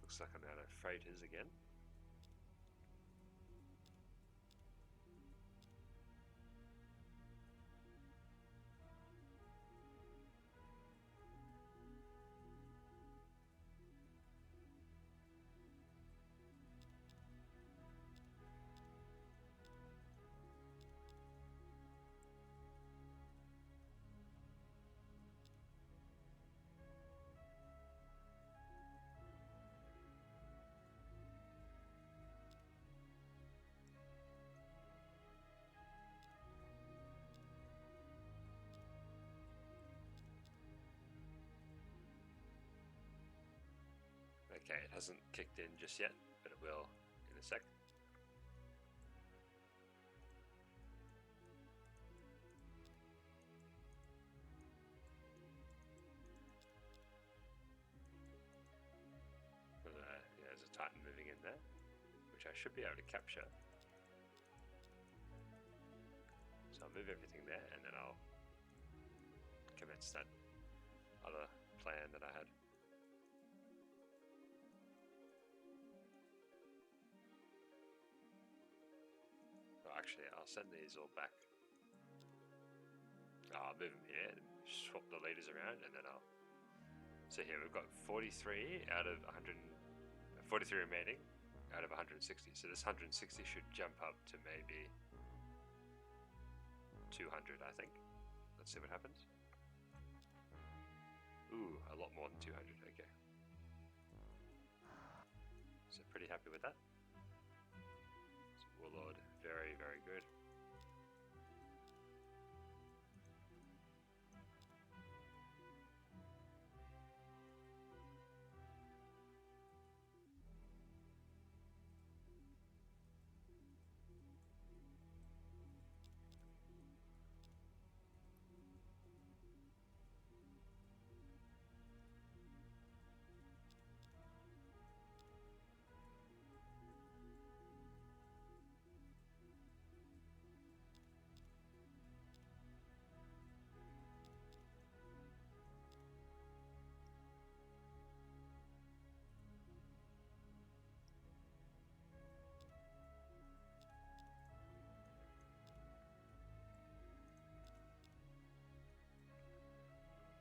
Looks like I'm out of freighters again. Okay, it hasn't kicked in just yet, but it will in a sec. Yeah, there's a Titan moving in there, which I should be able to capture. So I'll move everything there, and then I'll commence that other plan that I had. Oh, actually, I'll send these all back. I'll move them here and swap the leaders around, and then I'll... So here we've got 43 out of 100, 43 remaining out of 160. So this 160 should jump up to maybe 200, I think. Let's see what happens. Ooh, a lot more than 200. Okay. So pretty happy with that. So Warlord, very, very good.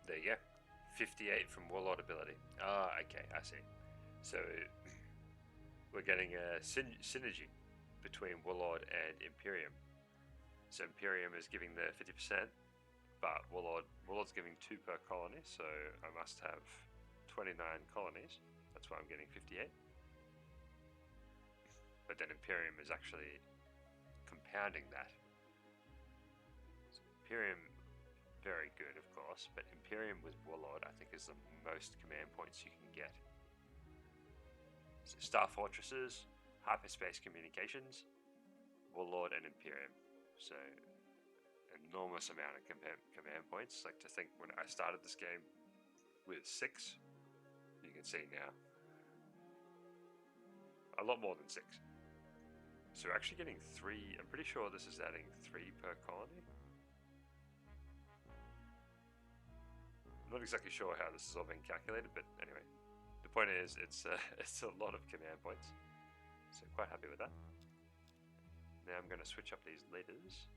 There you go. 58 from Warlord ability. Ah, okay, I see. So we're getting a synergy between Warlord and Imperium. So Imperium is giving the 50%, but Warlord's giving 2 per colony, so I must have 29 colonies. That's why I'm getting 58. But then Imperium is actually compounding that. So Imperium, very good, of course, but Imperium with Warlord I think is the most command points you can get. So Star Fortresses, Hyperspace Communications, Warlord and Imperium. So enormous amount of command points. Like, to think when I started this game with 6, you can see now a lot more than 6. So we're actually getting 3. I'm pretty sure this is adding 3 per colony. I'm not exactly sure how this has all been calculated, but anyway, the point is it's a lot of command points. So quite happy with that. Now I'm going to switch up these leaders.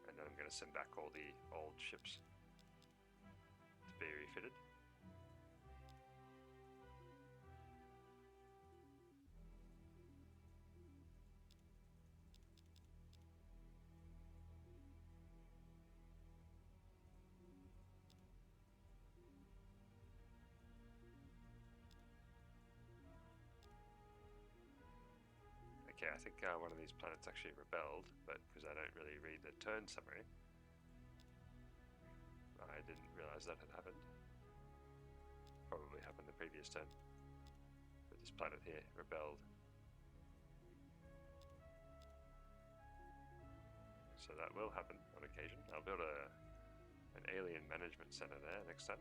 And then I'm going to send back all the old ships to be refitted. Okay, I think one of these planets actually rebelled, but because I don't really read the turn summary, I didn't realize that had happened. Probably happened the previous turn. But this planet here rebelled. So that will happen on occasion. I'll build an alien management center there next time.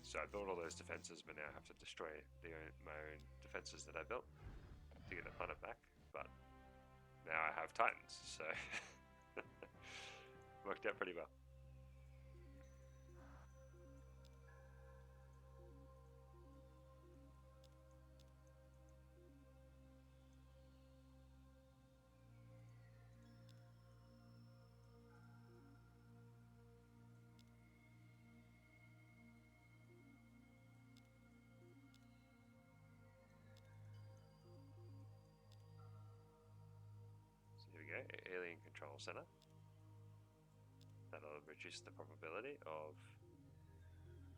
So I built all those defenses, but now I have to destroy my own defenses that I built to get the planet back. But now I have Titans, so worked out pretty well. we go, Alien Control Center. That'll reduce the probability of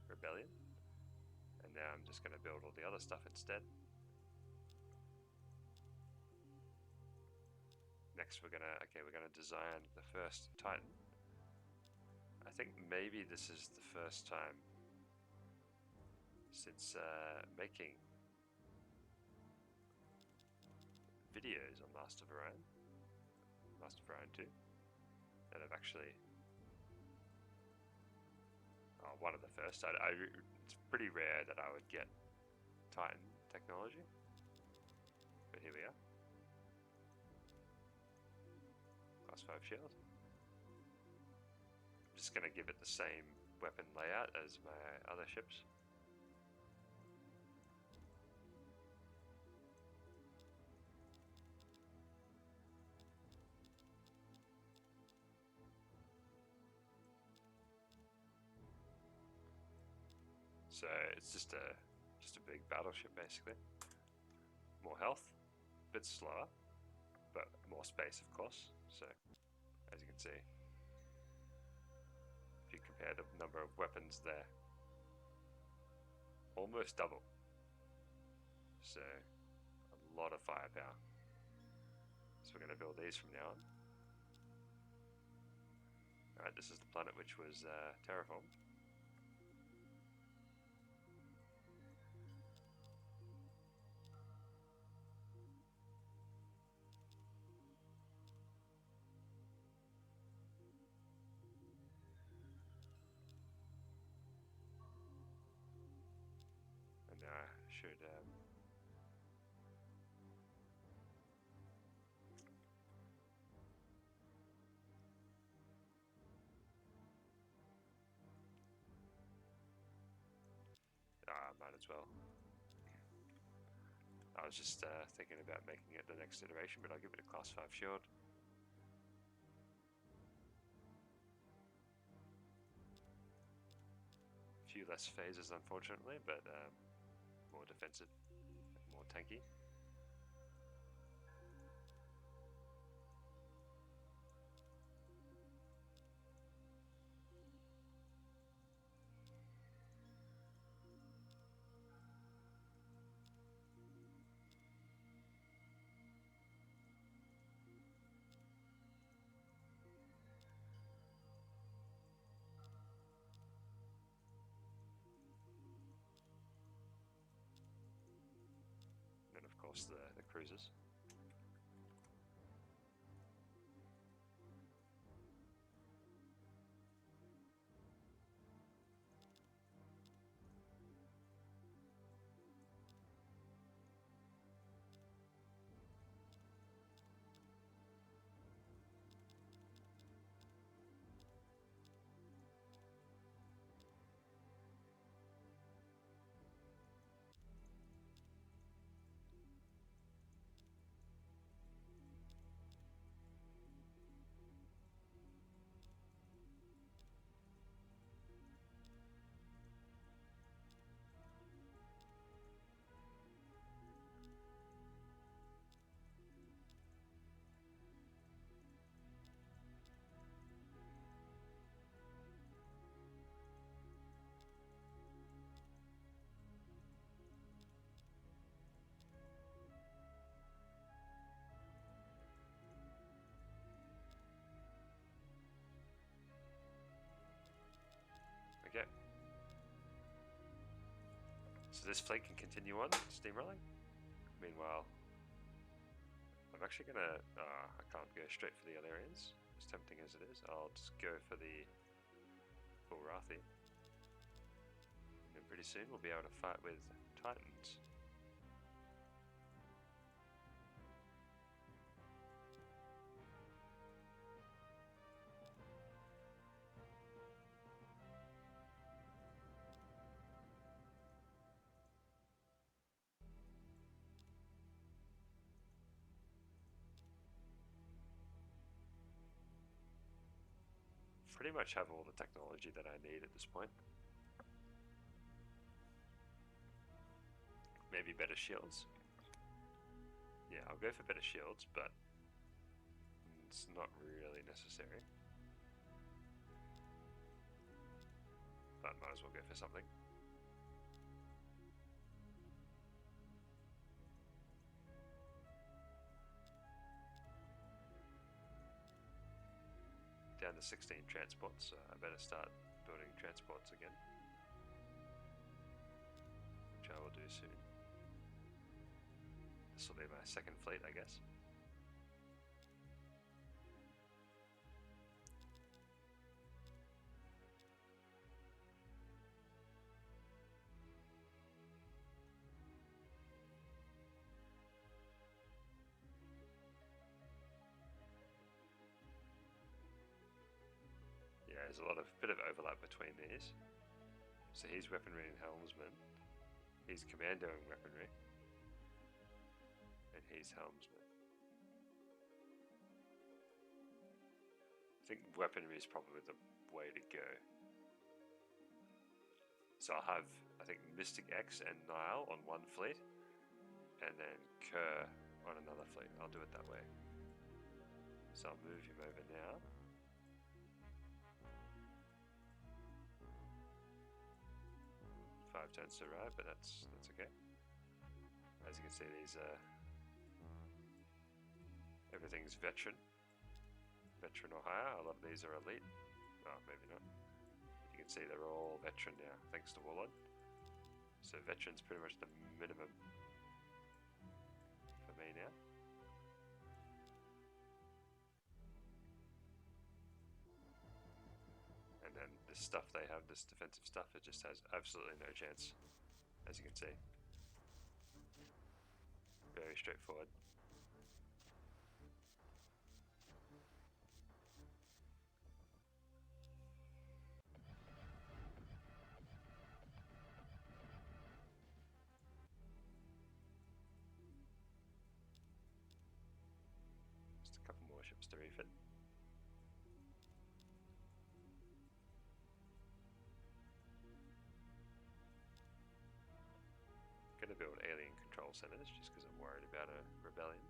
rebellion. And now I'm just going to build all the other stuff instead. Next we're gonna design the first Titan. I think maybe this is the first time since making videos on Master of Orion 2, that I've actually, one of the first. It's pretty rare that I would get Titan technology, but here we are. Class 5 shield. I'm just going to give it the same weapon layout as my other ships. So it's just a big battleship basically. More health, a bit slower, but more space of course. So as you can see, if you compare the number of weapons there, almost double. So a lot of firepower. So we're going to build these from now on. Alright, this is the planet which was terraformed. And now I should might as well. I was just thinking about making it the next iteration, but I'll give it a class 5 shield. A few less phases unfortunately, but more defensive, more tanky. And of course the cruisers. Okay. So this fleet can continue on steamrolling. Meanwhile, I'm actually gonna. I can't go straight for the other ends, as tempting as it is. I'll just go for the Rathi. And then pretty soon we'll be able to fight with Titans. Pretty much have all the technology that I need at this point. Maybe better shields. Yeah, I'll go for better shields, but It's not really necessary. But might as well go for something. Down to 16 transports, so I better start building transports again. Which I will do soon. This will be my second fleet, I guess. Yeah, there's a bit of overlap between these. So he's weaponry and helmsman. He's commando and weaponry. And he's helmsman. I think weaponry is probably the way to go. So I'll have, I think, Mystic X and Nile on one fleet, and then Kerr on another fleet. I'll do it that way. So I'll move him over now. Five turns to arrive, but that's okay. As you can see, these everything's veteran or higher. A lot of these are elite. Oh, maybe not. You can see they're all veteran now, thanks to Warlord. So veteran's pretty much the minimum for me now. And then this stuff they have, this defensive stuff, it just has absolutely no chance, as you can see. Very straightforward. Just a couple more ships to refit. Gonna build alien control centers just because I'm worried about a rebellion.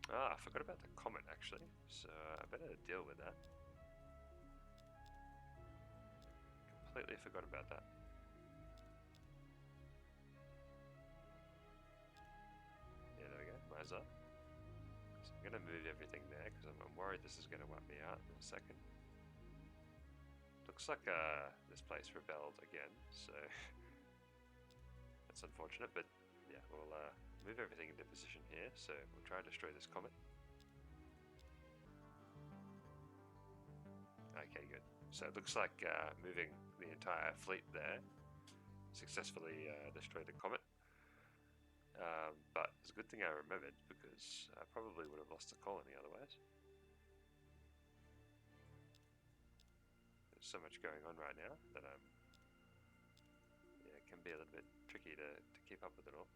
Ah, I forgot about the comet actually, so I better deal with that. Completely forgot about that. Yeah, there we go, Mine's up. So I'm gonna move everything there because I'm worried this is gonna wipe me out in a second. Looks like this place rebelled again, so that's unfortunate, but yeah, we'll move everything into position here, so we'll try and destroy this comet. Okay, good. So it looks like moving the entire fleet there successfully destroyed the comet. But it's a good thing I remembered, because I probably would have lost the colony otherwise. There's so much going on right now that yeah, it can be a little bit tricky to keep up with it all.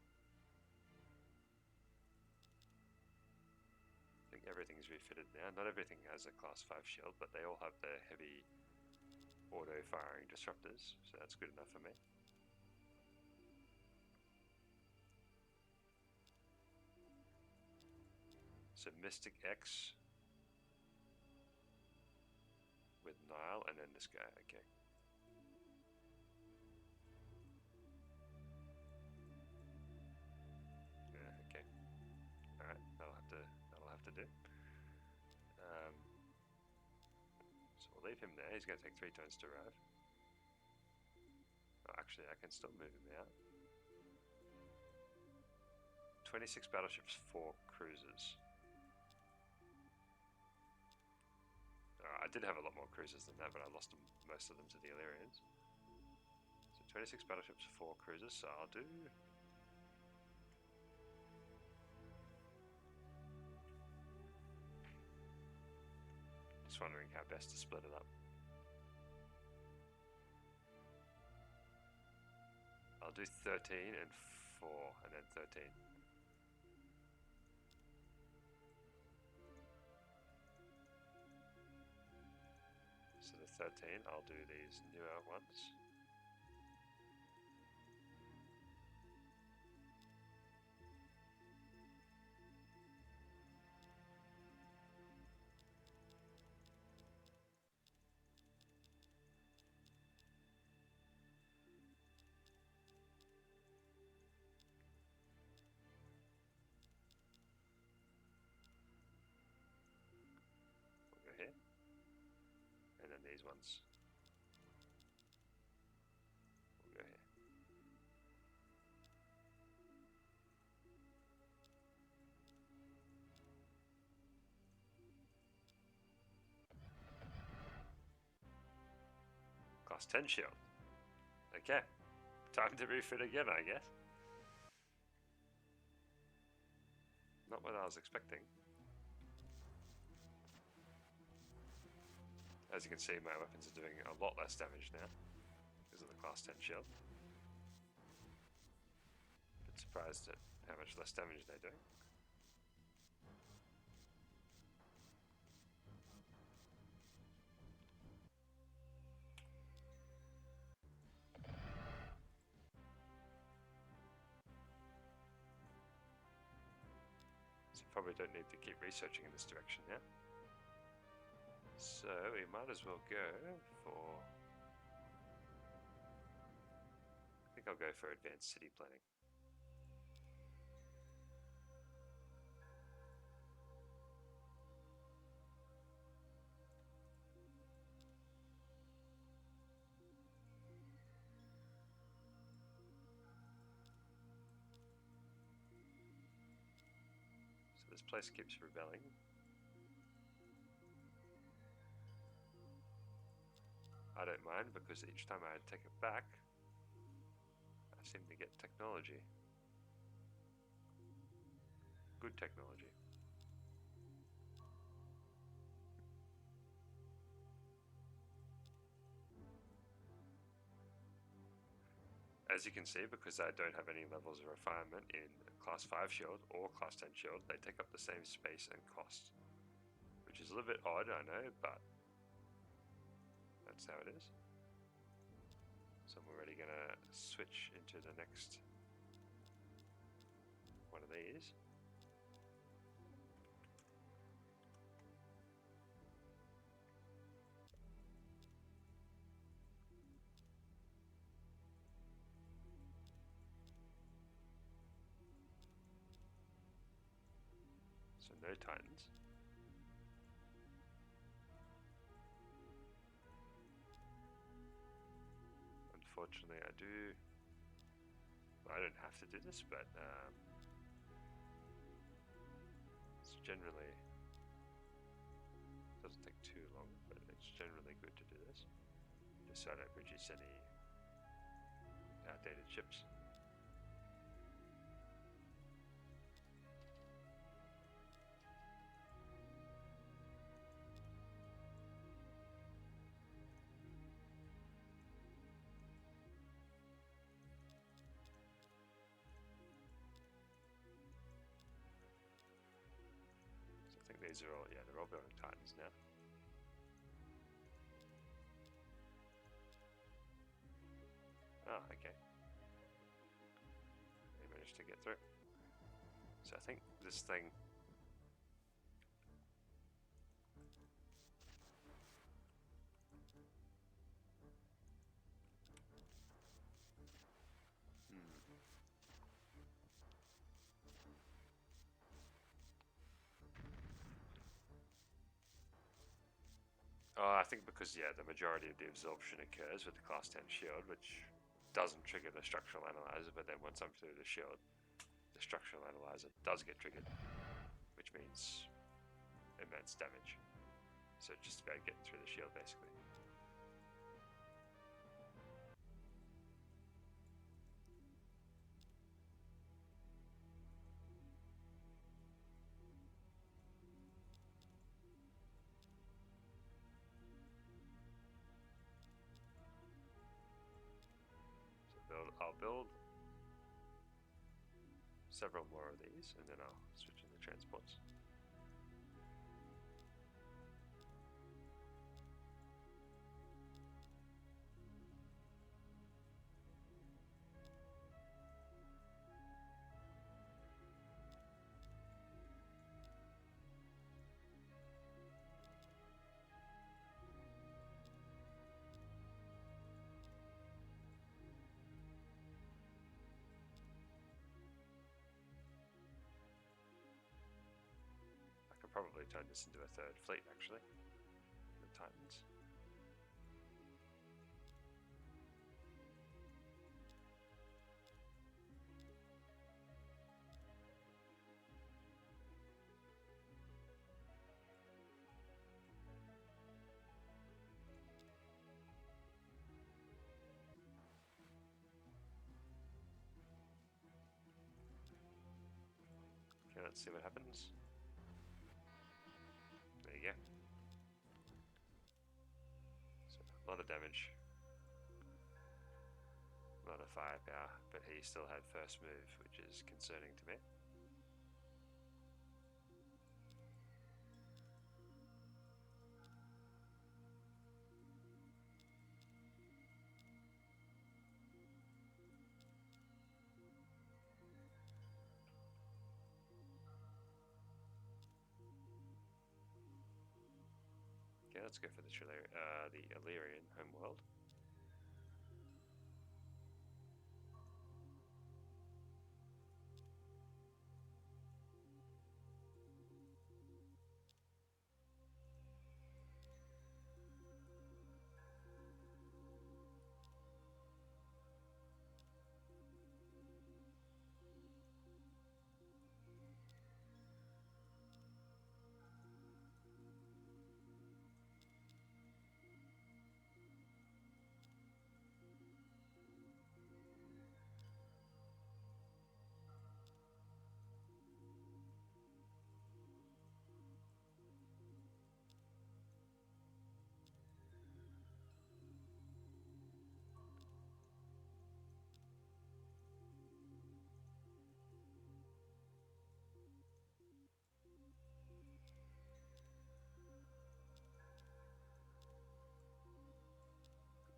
I think everything's refitted now. Not everything has a class 5 shield, but they all have the heavy auto-firing disruptors, so that's good enough for me. So Mystic X with Nile, and then this guy, okay. Yeah, okay. Alright, that'll have to do. So we'll leave him there. He's going to take 3 turns to arrive. Oh, actually, I can still move him out. 26 battleships, 4 cruisers. I did have a lot more cruisers than that, but I lost most of them to the Illyrians. So 26 battleships, 4 cruisers, so I'll do... Just wondering how best to split it up. I'll do 13 and 4, and then 13. So the 13, I'll do these newer ones. these ones. We'll go here. Class 10 shield. Okay. Time to refit again, I guess. Not what I was expecting. As you can see, my weapons are doing a lot less damage now because of the class 10 shield. Bit surprised at how much less damage they're doing. So probably don't need to keep researching in this direction now. So we might as well go for... I think I'll go for advanced city planning. So this place keeps rebelling. I don't mind because each time I take it back, I seem to get technology. Good technology. As you can see, because I don't have any levels of refinement in class 5 shield or class 10 shield, they take up the same space and cost. Which is a little bit odd, I know, but that's how it is. So I'm already going to switch into the next one of these. So no Titans. Unfortunately, I do. Well, I don't have to do this, but it's generally doesn't take too long. But it's generally good to do this, just so I don't produce any outdated ships. I think these are all, yeah, they're all building Titans now. Ah, okay. They managed to get through. So I think this thing... Oh, I think because, yeah, the majority of the absorption occurs with the class 10 shield, which doesn't trigger the structural analyzer, but then once I'm through the shield, the structural analyzer does get triggered, which means immense damage. So just about getting through the shield, basically. I'll build several more of these, and then I'll switch in the transports. Probably turn this into a third fleet, actually. The Titans. let's see what happens. There you go. So, a lot of damage. A lot of firepower, but he still had first move, which is concerning to me. Okay, let's go for the Illyrian homeworld.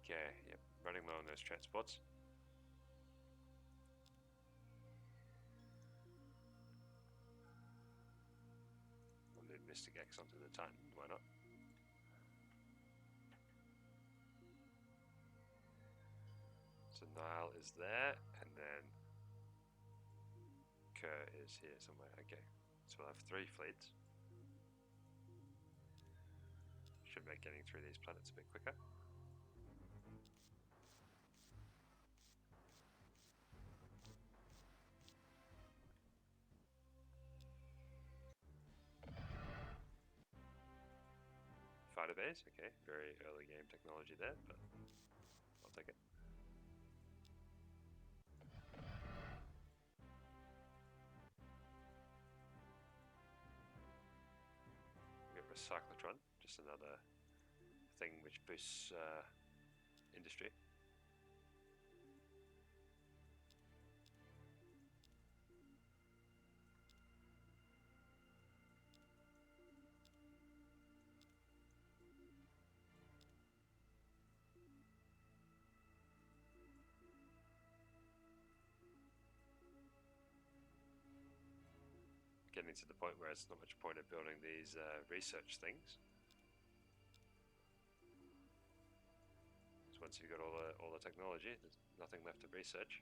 Okay, yep, running low on those transports. I'll move Mystic X onto the Titan, why not? So Nile is there, and then Kerr is here somewhere. Okay, so we'll have 3 fleets. Should make getting through these planets a bit quicker. Fighter base, okay, very early game technology there, but I'll take it. We got Recyclotron, just another thing which boosts industry. Getting to the point where it's not much point of building these research things. Because once you've got all the technology, there's nothing left to research.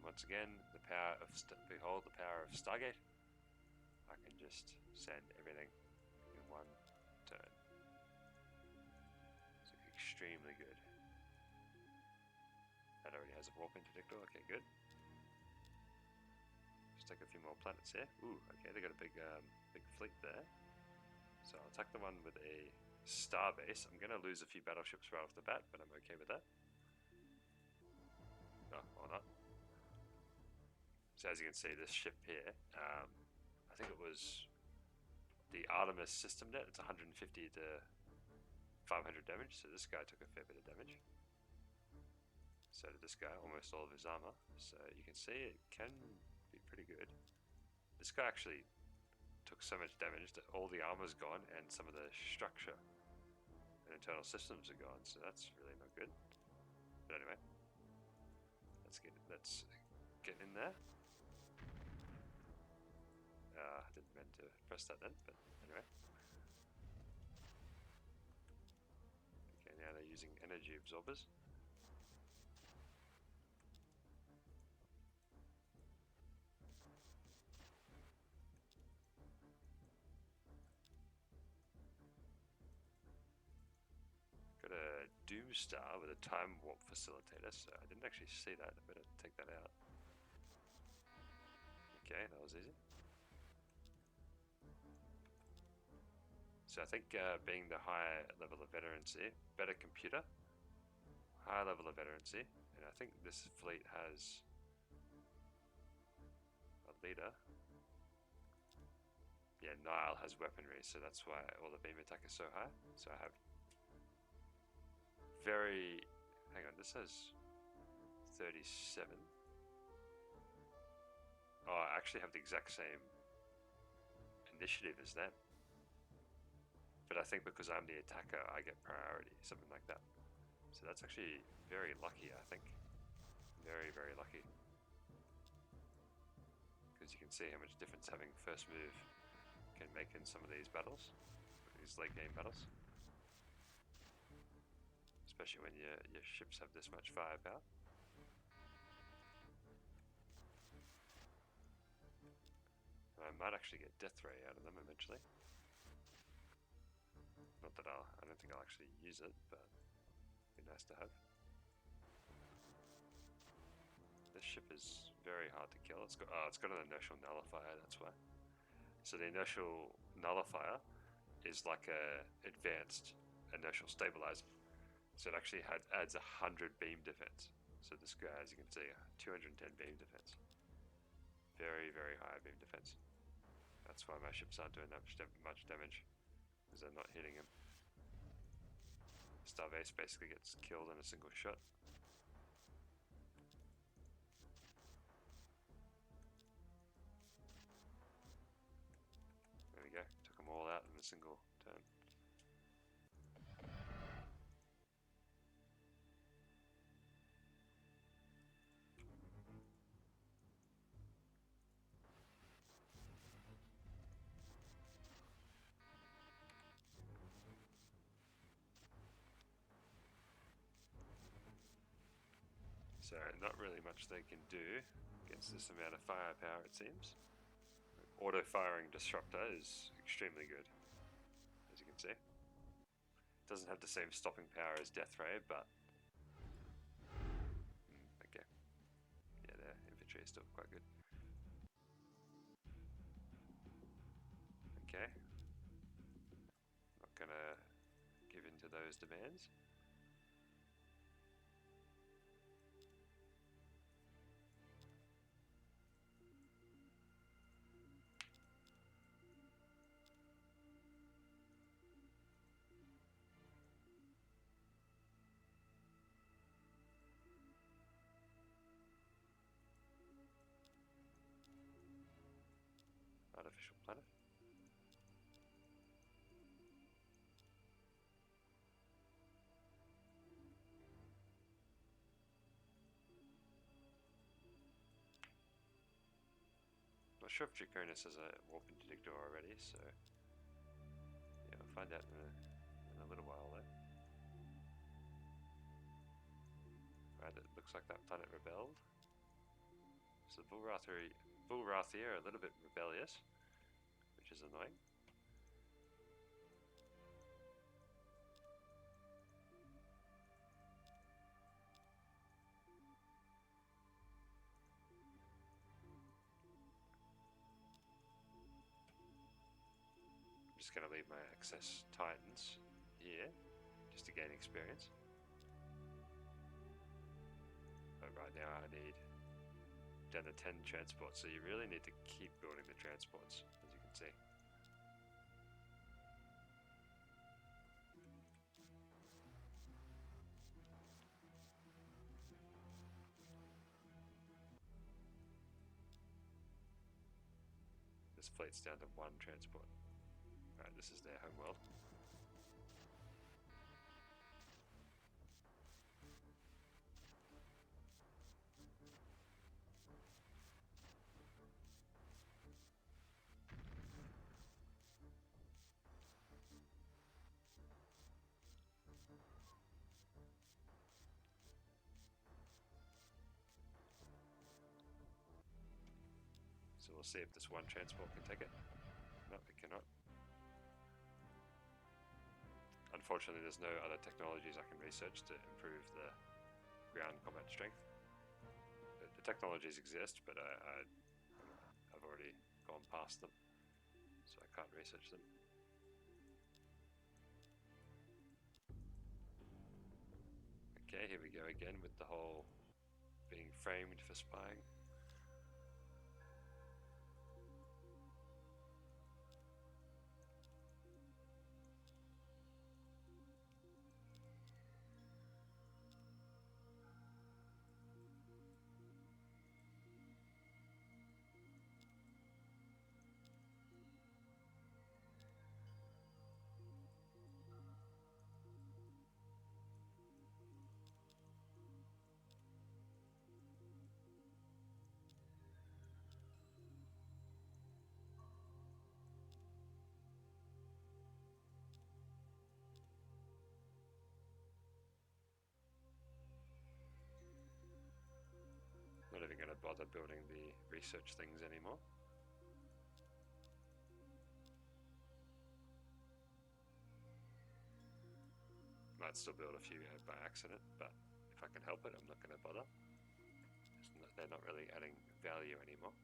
Once again, the power of behold the power of Stargate. I can just send everything in one turn. It's extremely good. That already has a warp interdictor. Okay, good. Just take a few more planets here. Ooh, okay, they got a big fleet there. So I'll attack the one with a star base. I'm gonna lose a few battleships right off the bat, but I'm okay with that. Oh, or not. So as you can see, this ship here, I think it was the Artemis system net. It's 150 to 500 damage, so this guy took a fair bit of damage. So did this guy, almost all of his armor. So you can see it can be pretty good. This guy actually took so much damage that all the armor's gone and some of the structure and internal systems are gone, so that's really not good. But anyway, let's get in there. Didn't mean to press that then, but anyway. Okay, now they're using energy absorbers. Got a Doomstar with a time warp facilitator, so I didn't actually see that. I better take that out. Okay, that was easy. So I think being the high level of veterancy, better computer, high level of veterancy, and I think this fleet has a leader. Yeah, Nile has weaponry, so that's why all the beam attack is so high. So I have very... Hang on, this has 37. Oh, I actually have the exact same initiative as them. But I think because I'm the attacker, I get priority, something like that. So that's actually very lucky, I think. Very, very lucky. Because you can see how much difference having first move can make in some of these battles, these late game battles. Especially when your ships have this much firepower. I might actually get Death Ray out of them eventually. Not that I don't think I'll actually use it, but it'd be nice to have. This ship is very hard to kill. It's got an inertial nullifier, that's why. So the inertial nullifier is like a advanced inertial stabilizer. So it actually adds 100 beam defense. So this guy, as you can see, 210 beam defense. Very, very high beam defense. That's why my ships aren't doing that much damage, because they're not hitting him. Starvase basically gets killed in a single shot. There we go, took them all out in a single turn. So not really much they can do against this amount of firepower, it seems. Auto-firing Disruptor is extremely good, as you can see. Doesn't have the same stopping power as Death Ray, but... okay. Yeah, their infantry is still quite good. Okay. Not gonna give in to those demands. Artificial planet. Not sure if Draconis has a warp interdictor already, so yeah, I'll find out in a little while though. Right, it looks like that planet rebelled. So Bullrathi are a little bit rebellious, which is annoying. I'm just going to leave my excess Titans here, just to gain experience. But right now I need down to 10 transports, so you really need to keep building the transports, as you can see. This fleet's down to 1 transport. Alright, this is their homeworld. So we'll see if this one transport can take it. No, it cannot. Unfortunately, there's no other technologies I can research to improve the ground combat strength. The technologies exist, but I've already gone past them, so I can't research them. Okay, here we go again with the whole being framed for spying. Not even going to bother building the research things anymore. Might still build a few by accident, but if I can help it, I'm not going to bother. They're not really adding value anymore.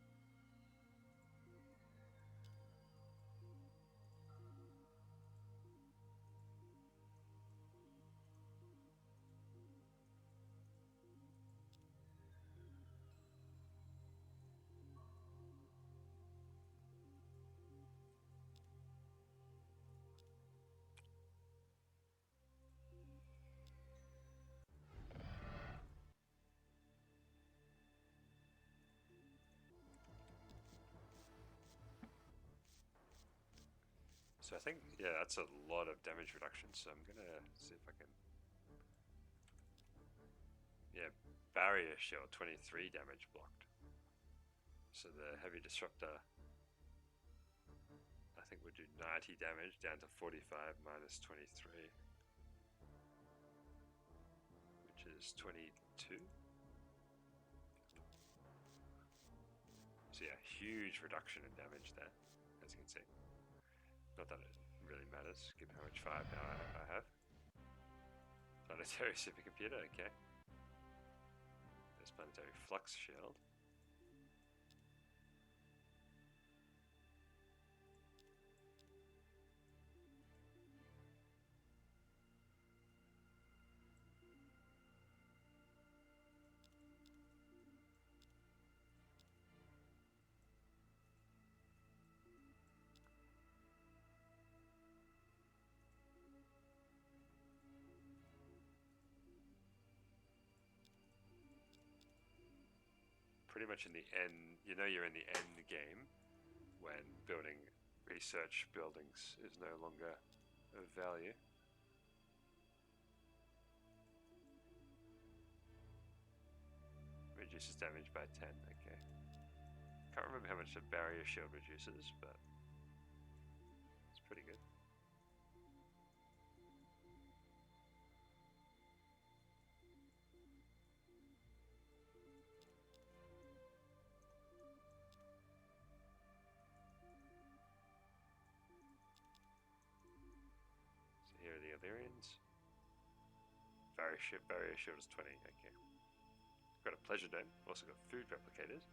So I think, yeah, that's a lot of damage reduction, so I'm gonna see if I can... Yeah, barrier shield, 23 damage blocked. So the heavy disruptor, I think would do 90 damage down to 45 minus 23, which is 22. So yeah, huge reduction in damage there, as you can see. Not that it really matters, given how much firepower I have. Planetary supercomputer, okay. There's planetary flux shield. Pretty much in the end, you know you're in the end game when building research buildings is no longer of value. Reduces damage by 10, okay. Can't remember how much the barrier shield reduces, but it's pretty good. Here are the Illyrians. Barrier shield is 20, okay. Got a pleasure dome, also got food replicators.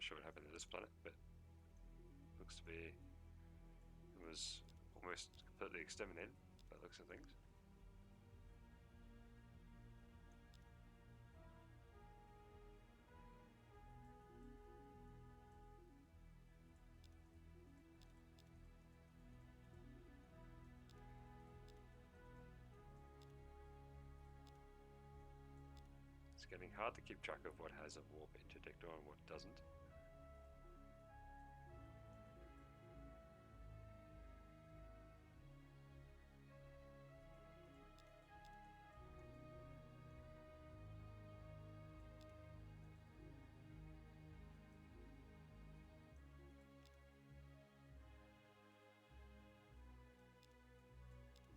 not sure what happened to this planet, but looks to be, it was almost completely exterminated by the looks of things. It's getting hard to keep track of what has a warp interdictor and what doesn't.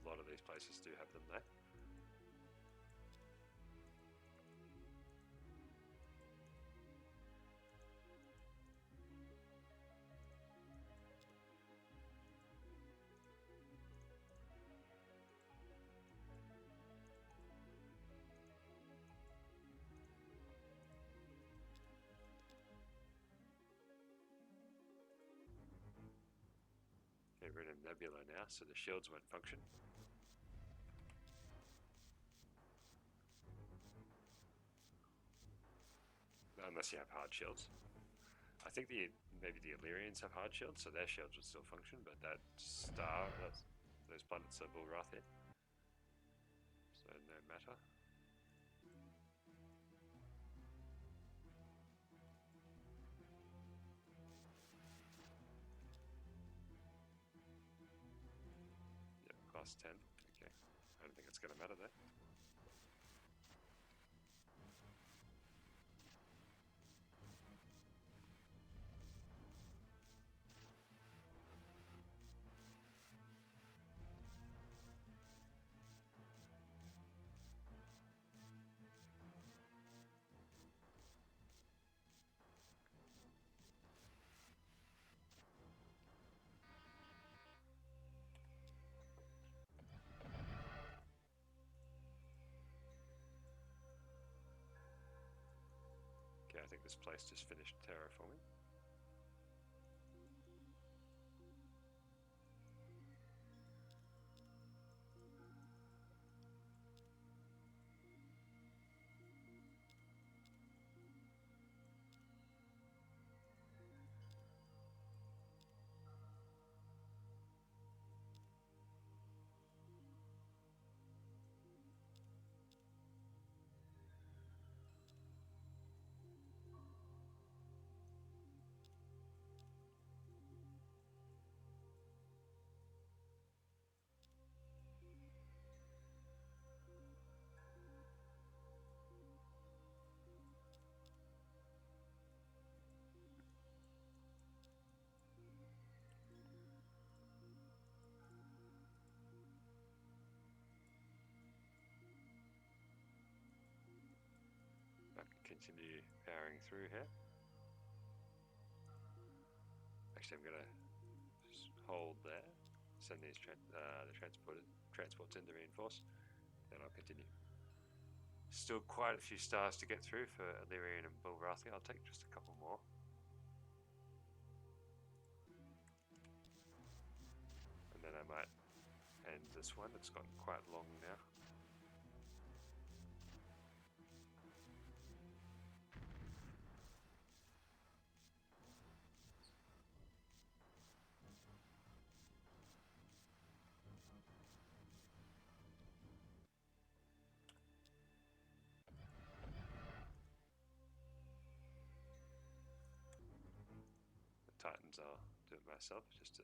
A lot of these places do have them there. Okay, we're in a nebula now, so the shields won't function. Unless you have hard shields. I think maybe the Illyrians have hard shields, so their shields would still function, but that star, those planets are Bulrathi, so no matter. Yep, class 10, okay. I don't think it's going to matter there. Okay, I think this place just finished terraforming. Continue powering through here. Actually, I'm gonna just hold there, send these the transports in to reinforce, then I'll continue. Still quite a few stars to get through for Illyrian and Bulrathi. I'll take just a couple more. And then I might end this one. It's gotten quite long now. Titans, I'll do it myself just to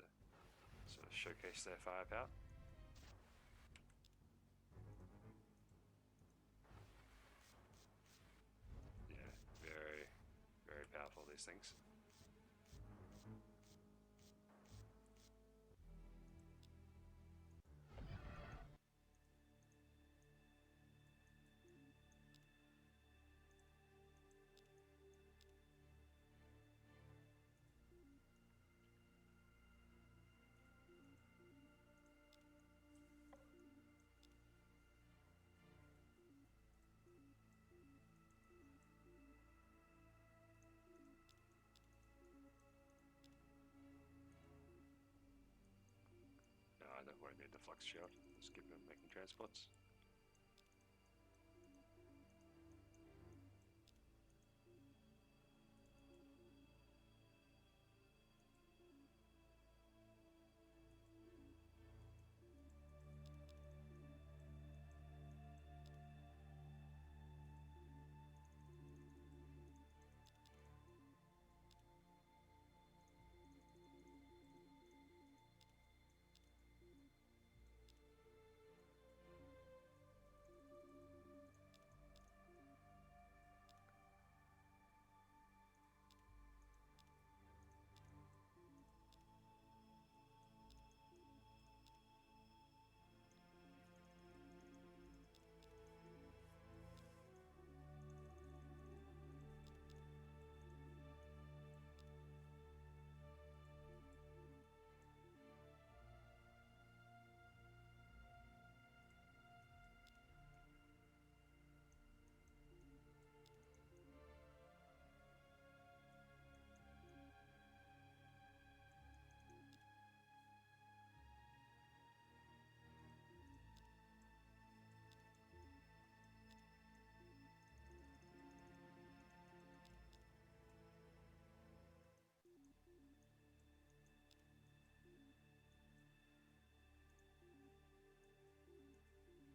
sort of showcase their firepower. Yeah, very, very powerful, these things. won't need the flux shield. Just keep them making transports.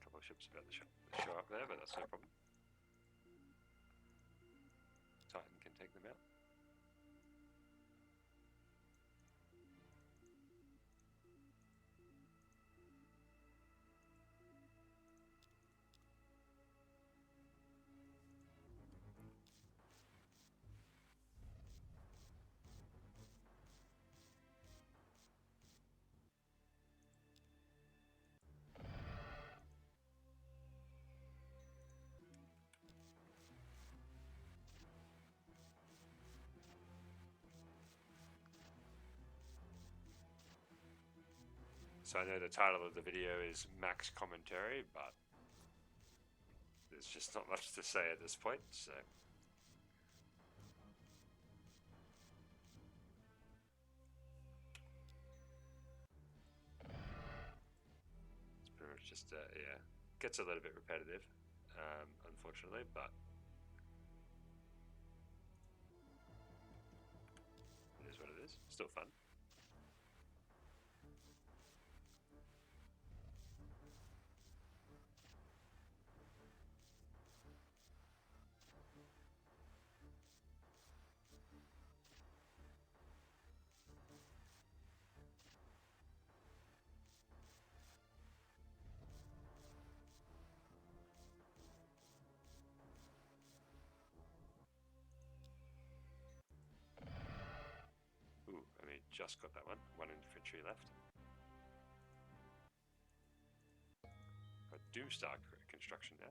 Couple of ships about to show up there, but that's no problem. Titan can take them out. So I know the title of the video is Max Commentary, but there's just not much to say at this point, so... It's pretty much just, yeah, gets a little bit repetitive, unfortunately, but... It is what it is, still fun. Ooh, I mean, just got that one. One infantry left. Got Doomstar construction now.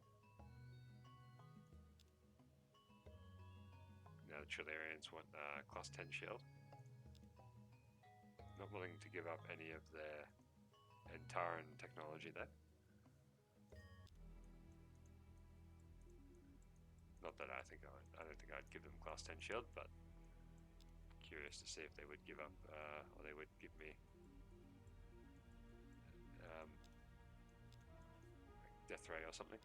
Now the Trilarians want class 10 shield. Not willing to give up any of their Antaran technology there. Not that I don't think I'd give them class 10 shield, but curious to see if they would give up, or they would give me Death Ray or something.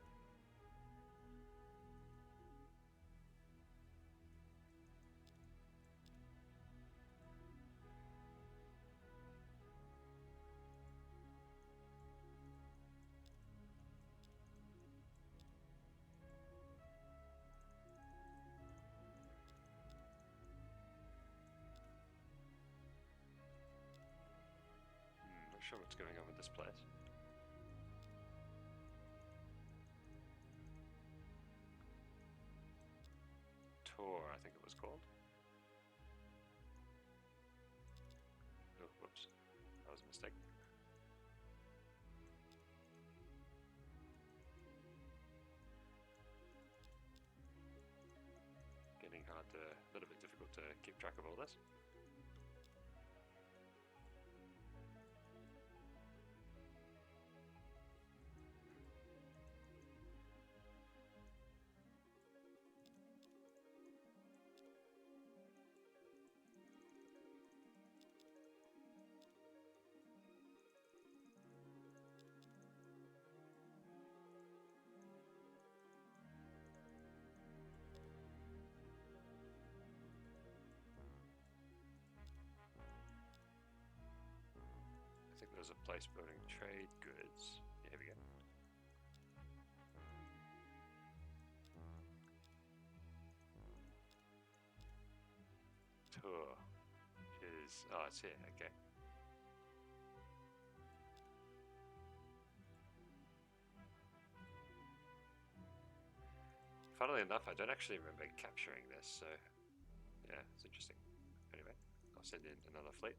Not sure what's going on with this place. Tor, I think it was called. Oh, whoops. That was a mistake. Getting a little bit difficult to keep track of all this. was a place building trade goods. Yeah, here we go. Tour is, oh, it's here, okay. Funnily enough, I don't actually remember capturing this, so yeah, it's interesting. Anyway, I'll send in another fleet.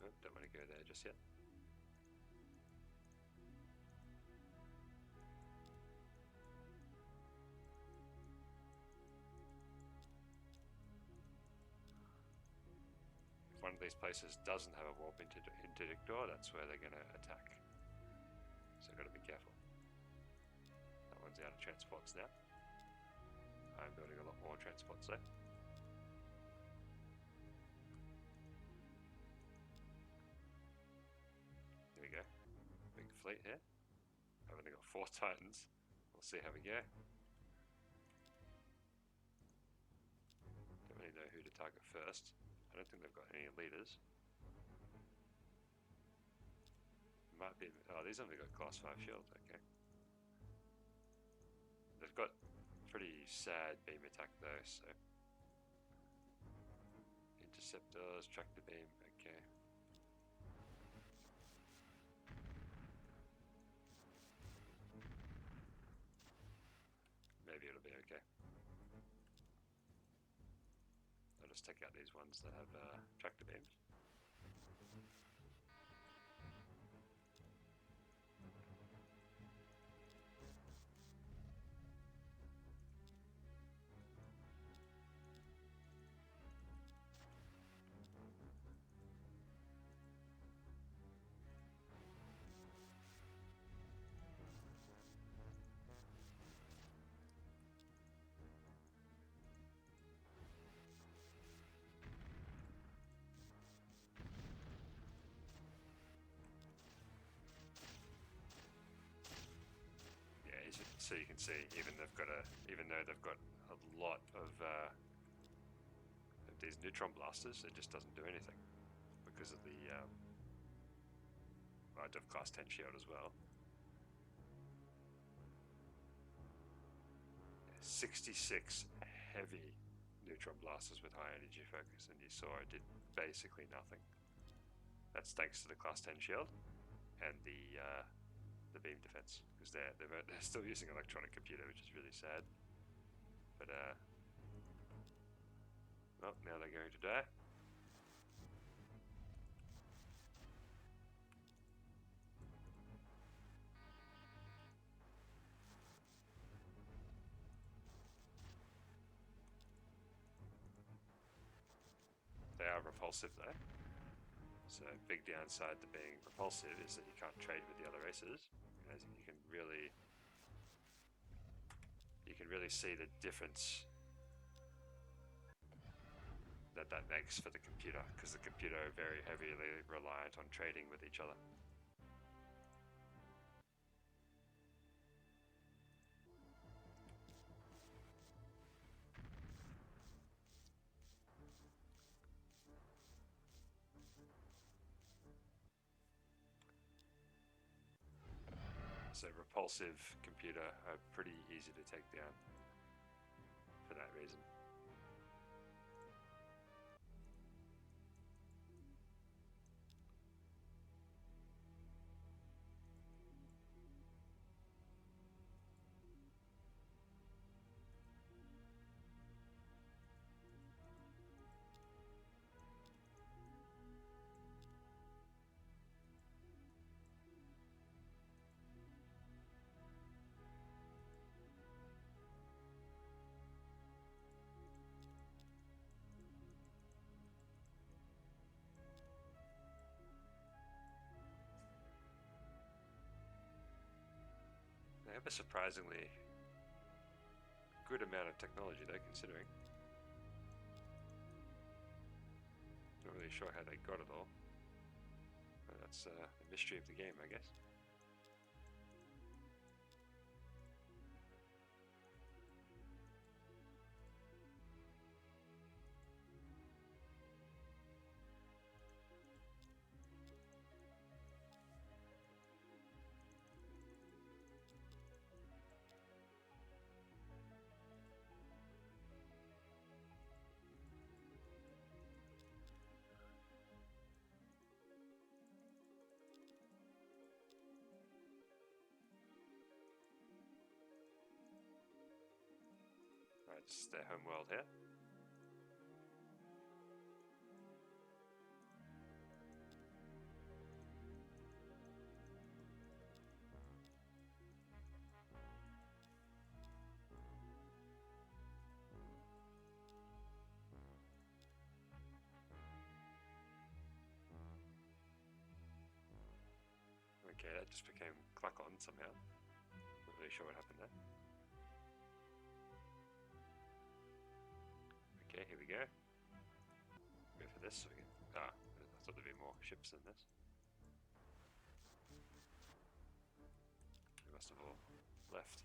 Oh, don't want to go there just yet. If one of these places doesn't have a warp interdictor, that's where they're going to attack. So I've got to be careful. That one's out of transports now. I'm building a lot more transports though. Here we go. Big fleet here. I've only got 4 Titans. We'll see how we go. Don't really know who to target first. I don't think they've got any leaders. Might be. Oh, these only got class 5 shield. Okay. They've got pretty sad beam attack though, so. Interceptors, tractor beam. Okay. Maybe it'll be okay. I'll just take out these ones that have tractor beams. So you can see, even though they've got a lot of these neutron blasters, it just doesn't do anything because of the I do have class 10 shield as well. 66 heavy neutron blasters with high energy focus, and you saw it did basically nothing. That's thanks to the class 10 shield and the beam defense, because they're still using electronic computer, which is really sad. But well, now they're going to die. They are repulsive though. So big downside to being repulsive is that you can't trade with the other races. As you can really see the difference that makes for the computer, because the computer are very heavily reliant on trading with each other. So repulsive computer are pretty easy to take down for that reason. They have a surprisingly good amount of technology though, considering. Not really sure how they got it all. And that's the mystery of the game, I guess. Right, just their home world here. Okay, that just became cluck on somehow. Not really sure what happened there. Okay, here we go. Go for this so we can... Ah, I thought there'd be more ships than this. We must have all left.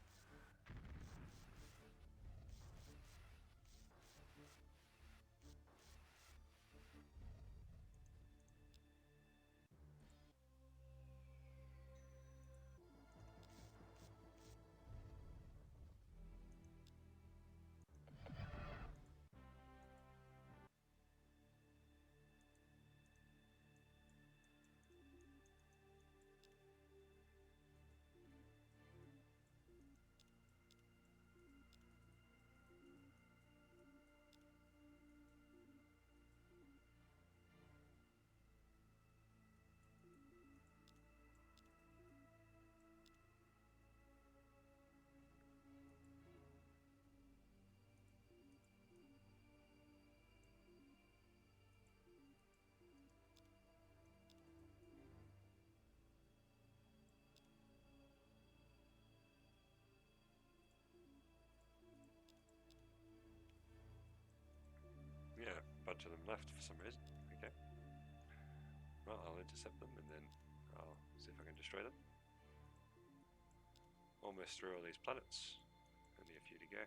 Yeah, a bunch of them left for some reason. Okay. Well, I'll intercept them and then I'll see if I can destroy them. Almost through all these planets. Only a few to go.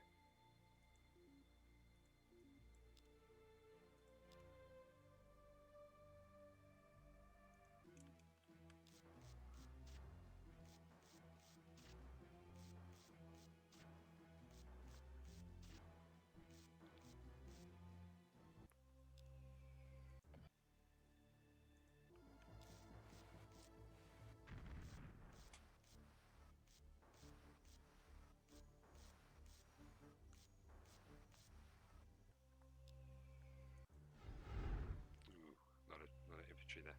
Ooh, lot of infantry there.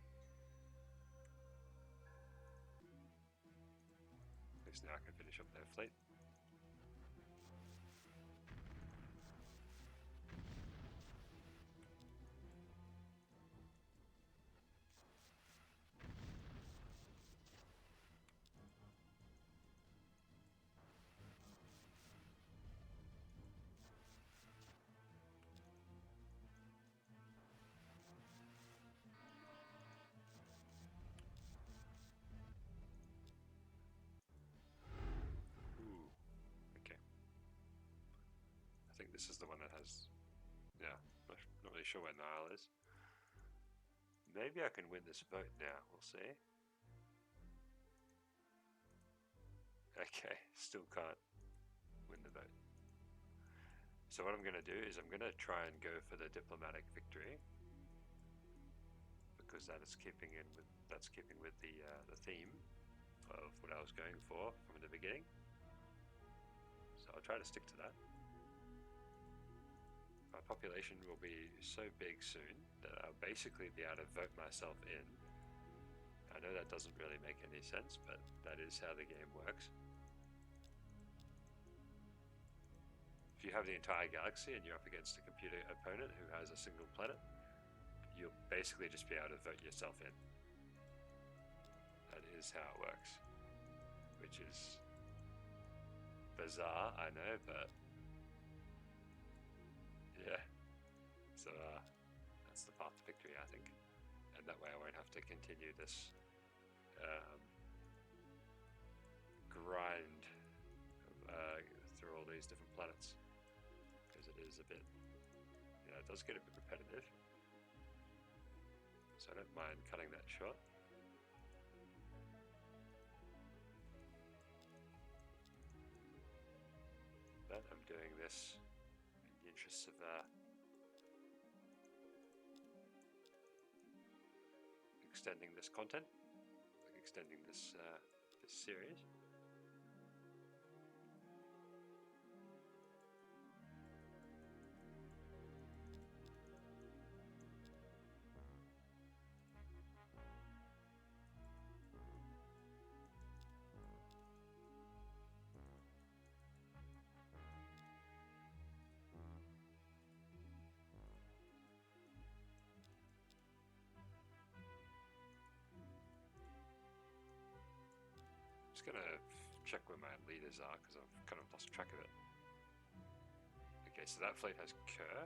At least now I can finish up their fleet. Ooh, okay. I think this is the one that has... Yeah, not really sure where Nile is. Maybe I can win this vote now, we'll see. Okay, still can't win the vote. So what I'm going to do is I'm going to try and go for the diplomatic victory, because that's keeping with the theme of what I was going for from the beginning. So I'll try to stick to that. My population will be so big soon that I'll basically be able to vote myself in. I know that doesn't really make any sense, but that is how the game works. If you have the entire galaxy and you're up against a computer opponent who has a single planet, you'll basically just be able to vote yourself in. That is how it works. Which is bizarre, I know, but yeah. So that's the path to victory, I think. and that way I won't have to continue this grind through all these different planets, because it is a bit, it does get a bit repetitive. So I don't mind cutting that short. But I'm doing this in the interests of extending this content, extending this this series. Just gonna check where my leaders are because I've kind of lost track of it. Okay, so that fleet has Kerr.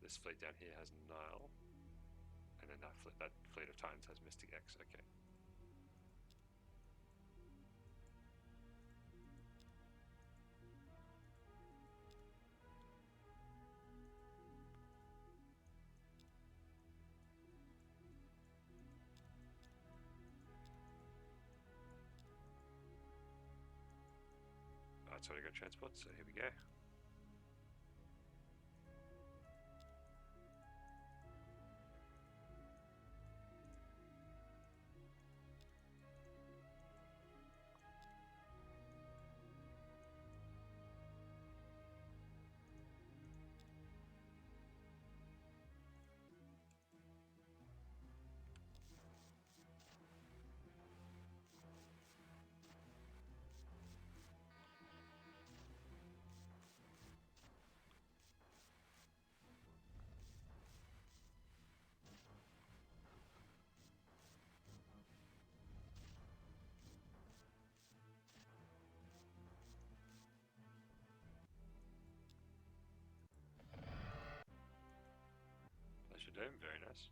This fleet down here has Nile, and then that fleet of Titans has Mystic X. Okay. That's already got transport, so here we go. Pleasure Dome, very nice.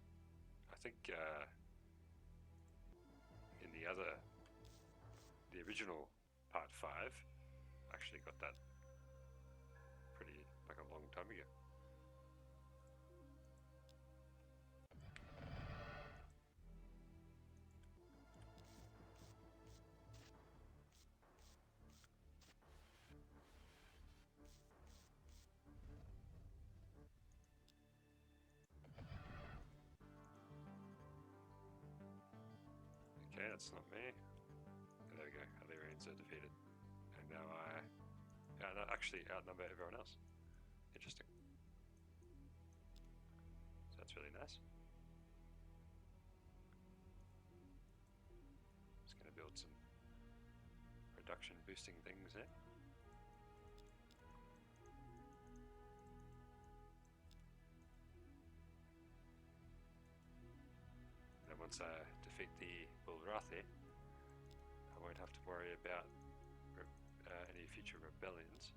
I think in the original part 5, I actually got that pretty, like a long time ago. Okay, that's not me. There we go, Illyrians are defeated. And now I actually outnumber everyone else. Interesting. So that's really nice. Just going to build some production boosting things there. And once I defeat the Bulrathi, I won't have to worry about any future rebellions.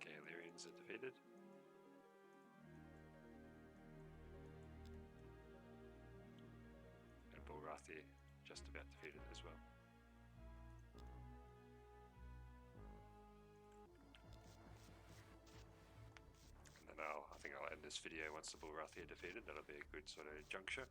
Okay, Illyrians are defeated. And Bulrathi just about defeated as well. And then I think I'll I'll end this video once the Bulrathi are defeated. That'll be a good sort of juncture.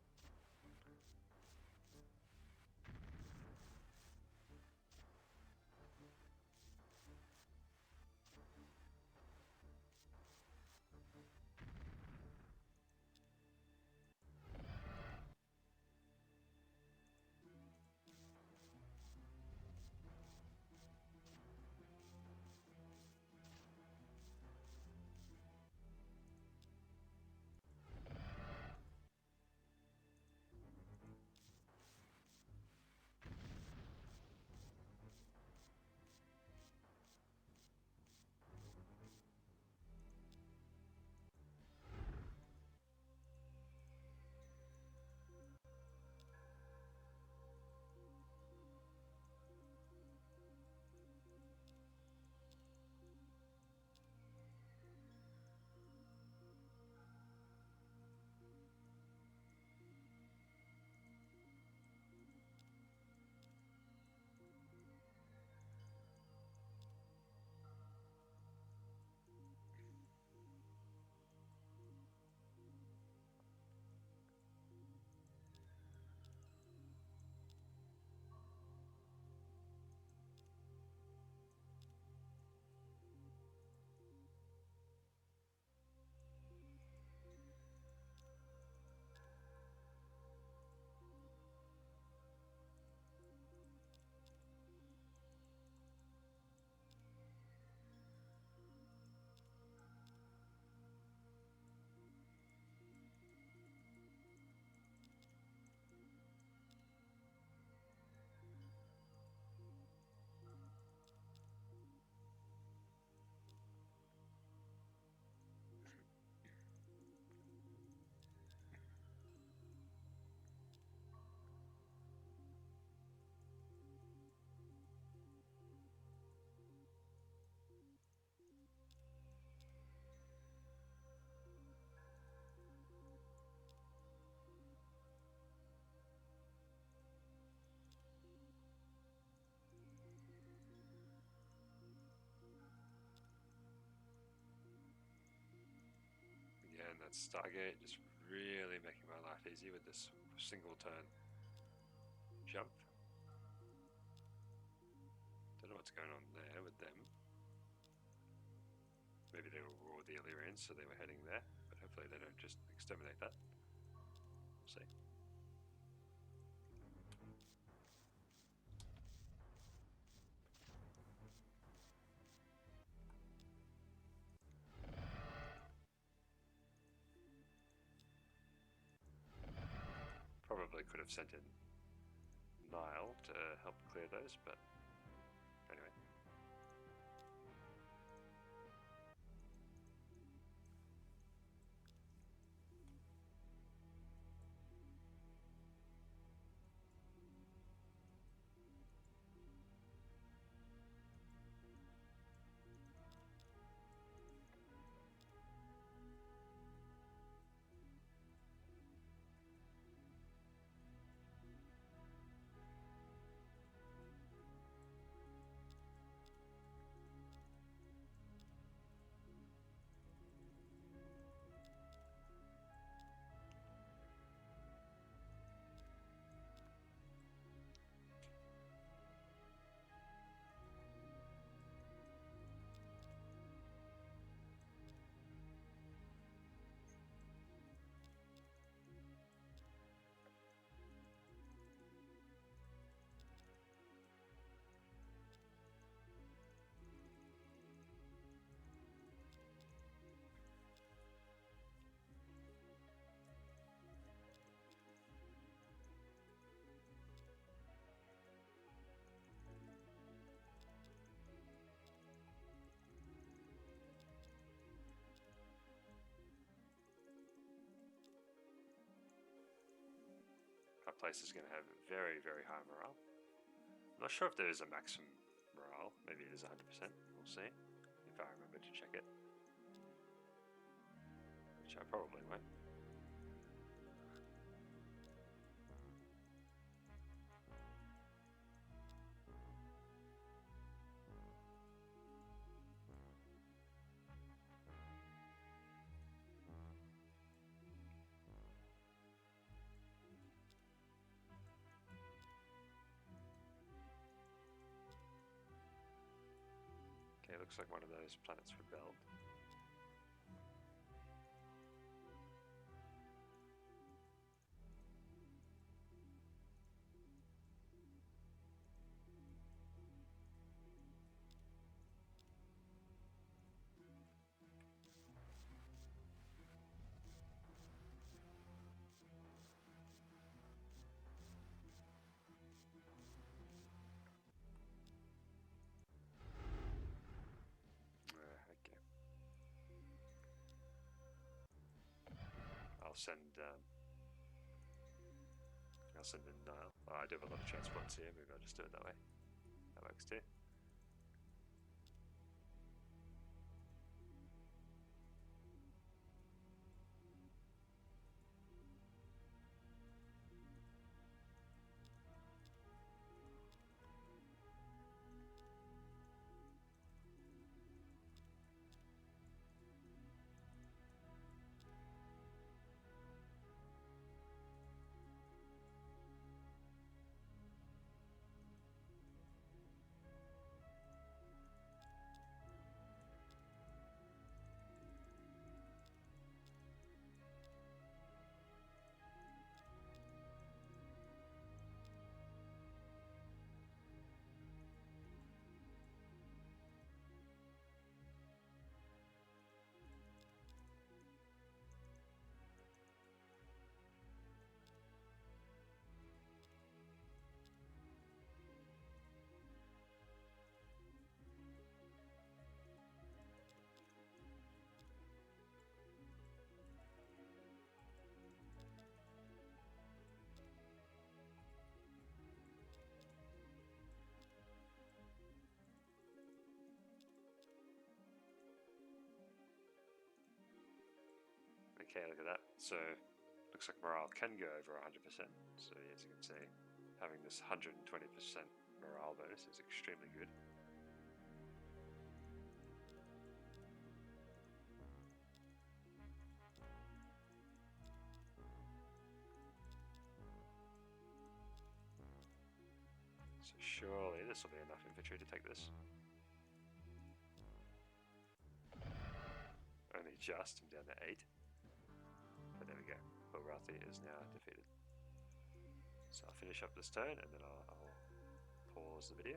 Again, that Stargate just really making my life easy with this single turn jump. Don't know what's going on there with them. Maybe they were raw the Illyrians, so they were heading there, but hopefully they don't just exterminate that. We'll see. Probably could have sent in Nile to help clear those, but anyway. That place is going to have very, very high morale. I'm not sure if there is a maximum morale. Maybe it is 100%. We'll see. If I remember to check it. Which I probably won't. looks like one of those planets rebelled. Okay. I'll send in Nile. Oh, I do have a lot of transports here. Maybe I'll just do it that way. That works too. Okay, look at that. So, looks like morale can go over 100%. So, as you can see, having this 120% morale bonus is extremely good. So, surely this will be enough infantry to take this. Only just, I'm down to 8. But there we go. Bulrathi is now defeated. So I'll finish up this turn and then I'll pause the video.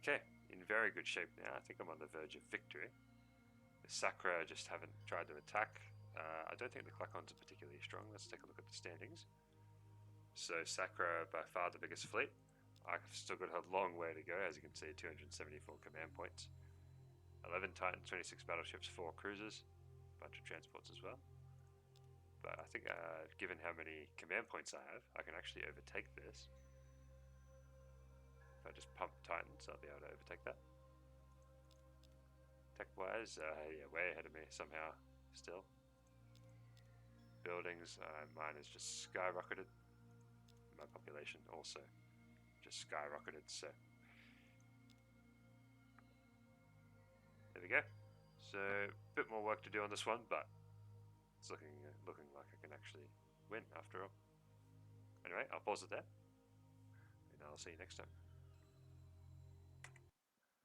Okay, in very good shape now. I think I'm on the verge of victory. The Sakra just haven't tried to attack. I don't think the Klakons are particularly strong. Let's take a look at the standings. So Sakra by far the biggest fleet. I've still got a long way to go, as you can see, 274 command points. 11 Titans, 26 battleships, 4 cruisers, a bunch of transports as well. But I think given how many command points I have, I can actually overtake this. If I just pump Titans, I'll be able to overtake that. Tech-wise, yeah, way ahead of me somehow, still. buildings. Mine has just skyrocketed. My population also just skyrocketed. So there we go. So a bit more work to do on this one, but it's looking like I can actually win after all. Anyway, I'll pause it there, and I'll see you next time.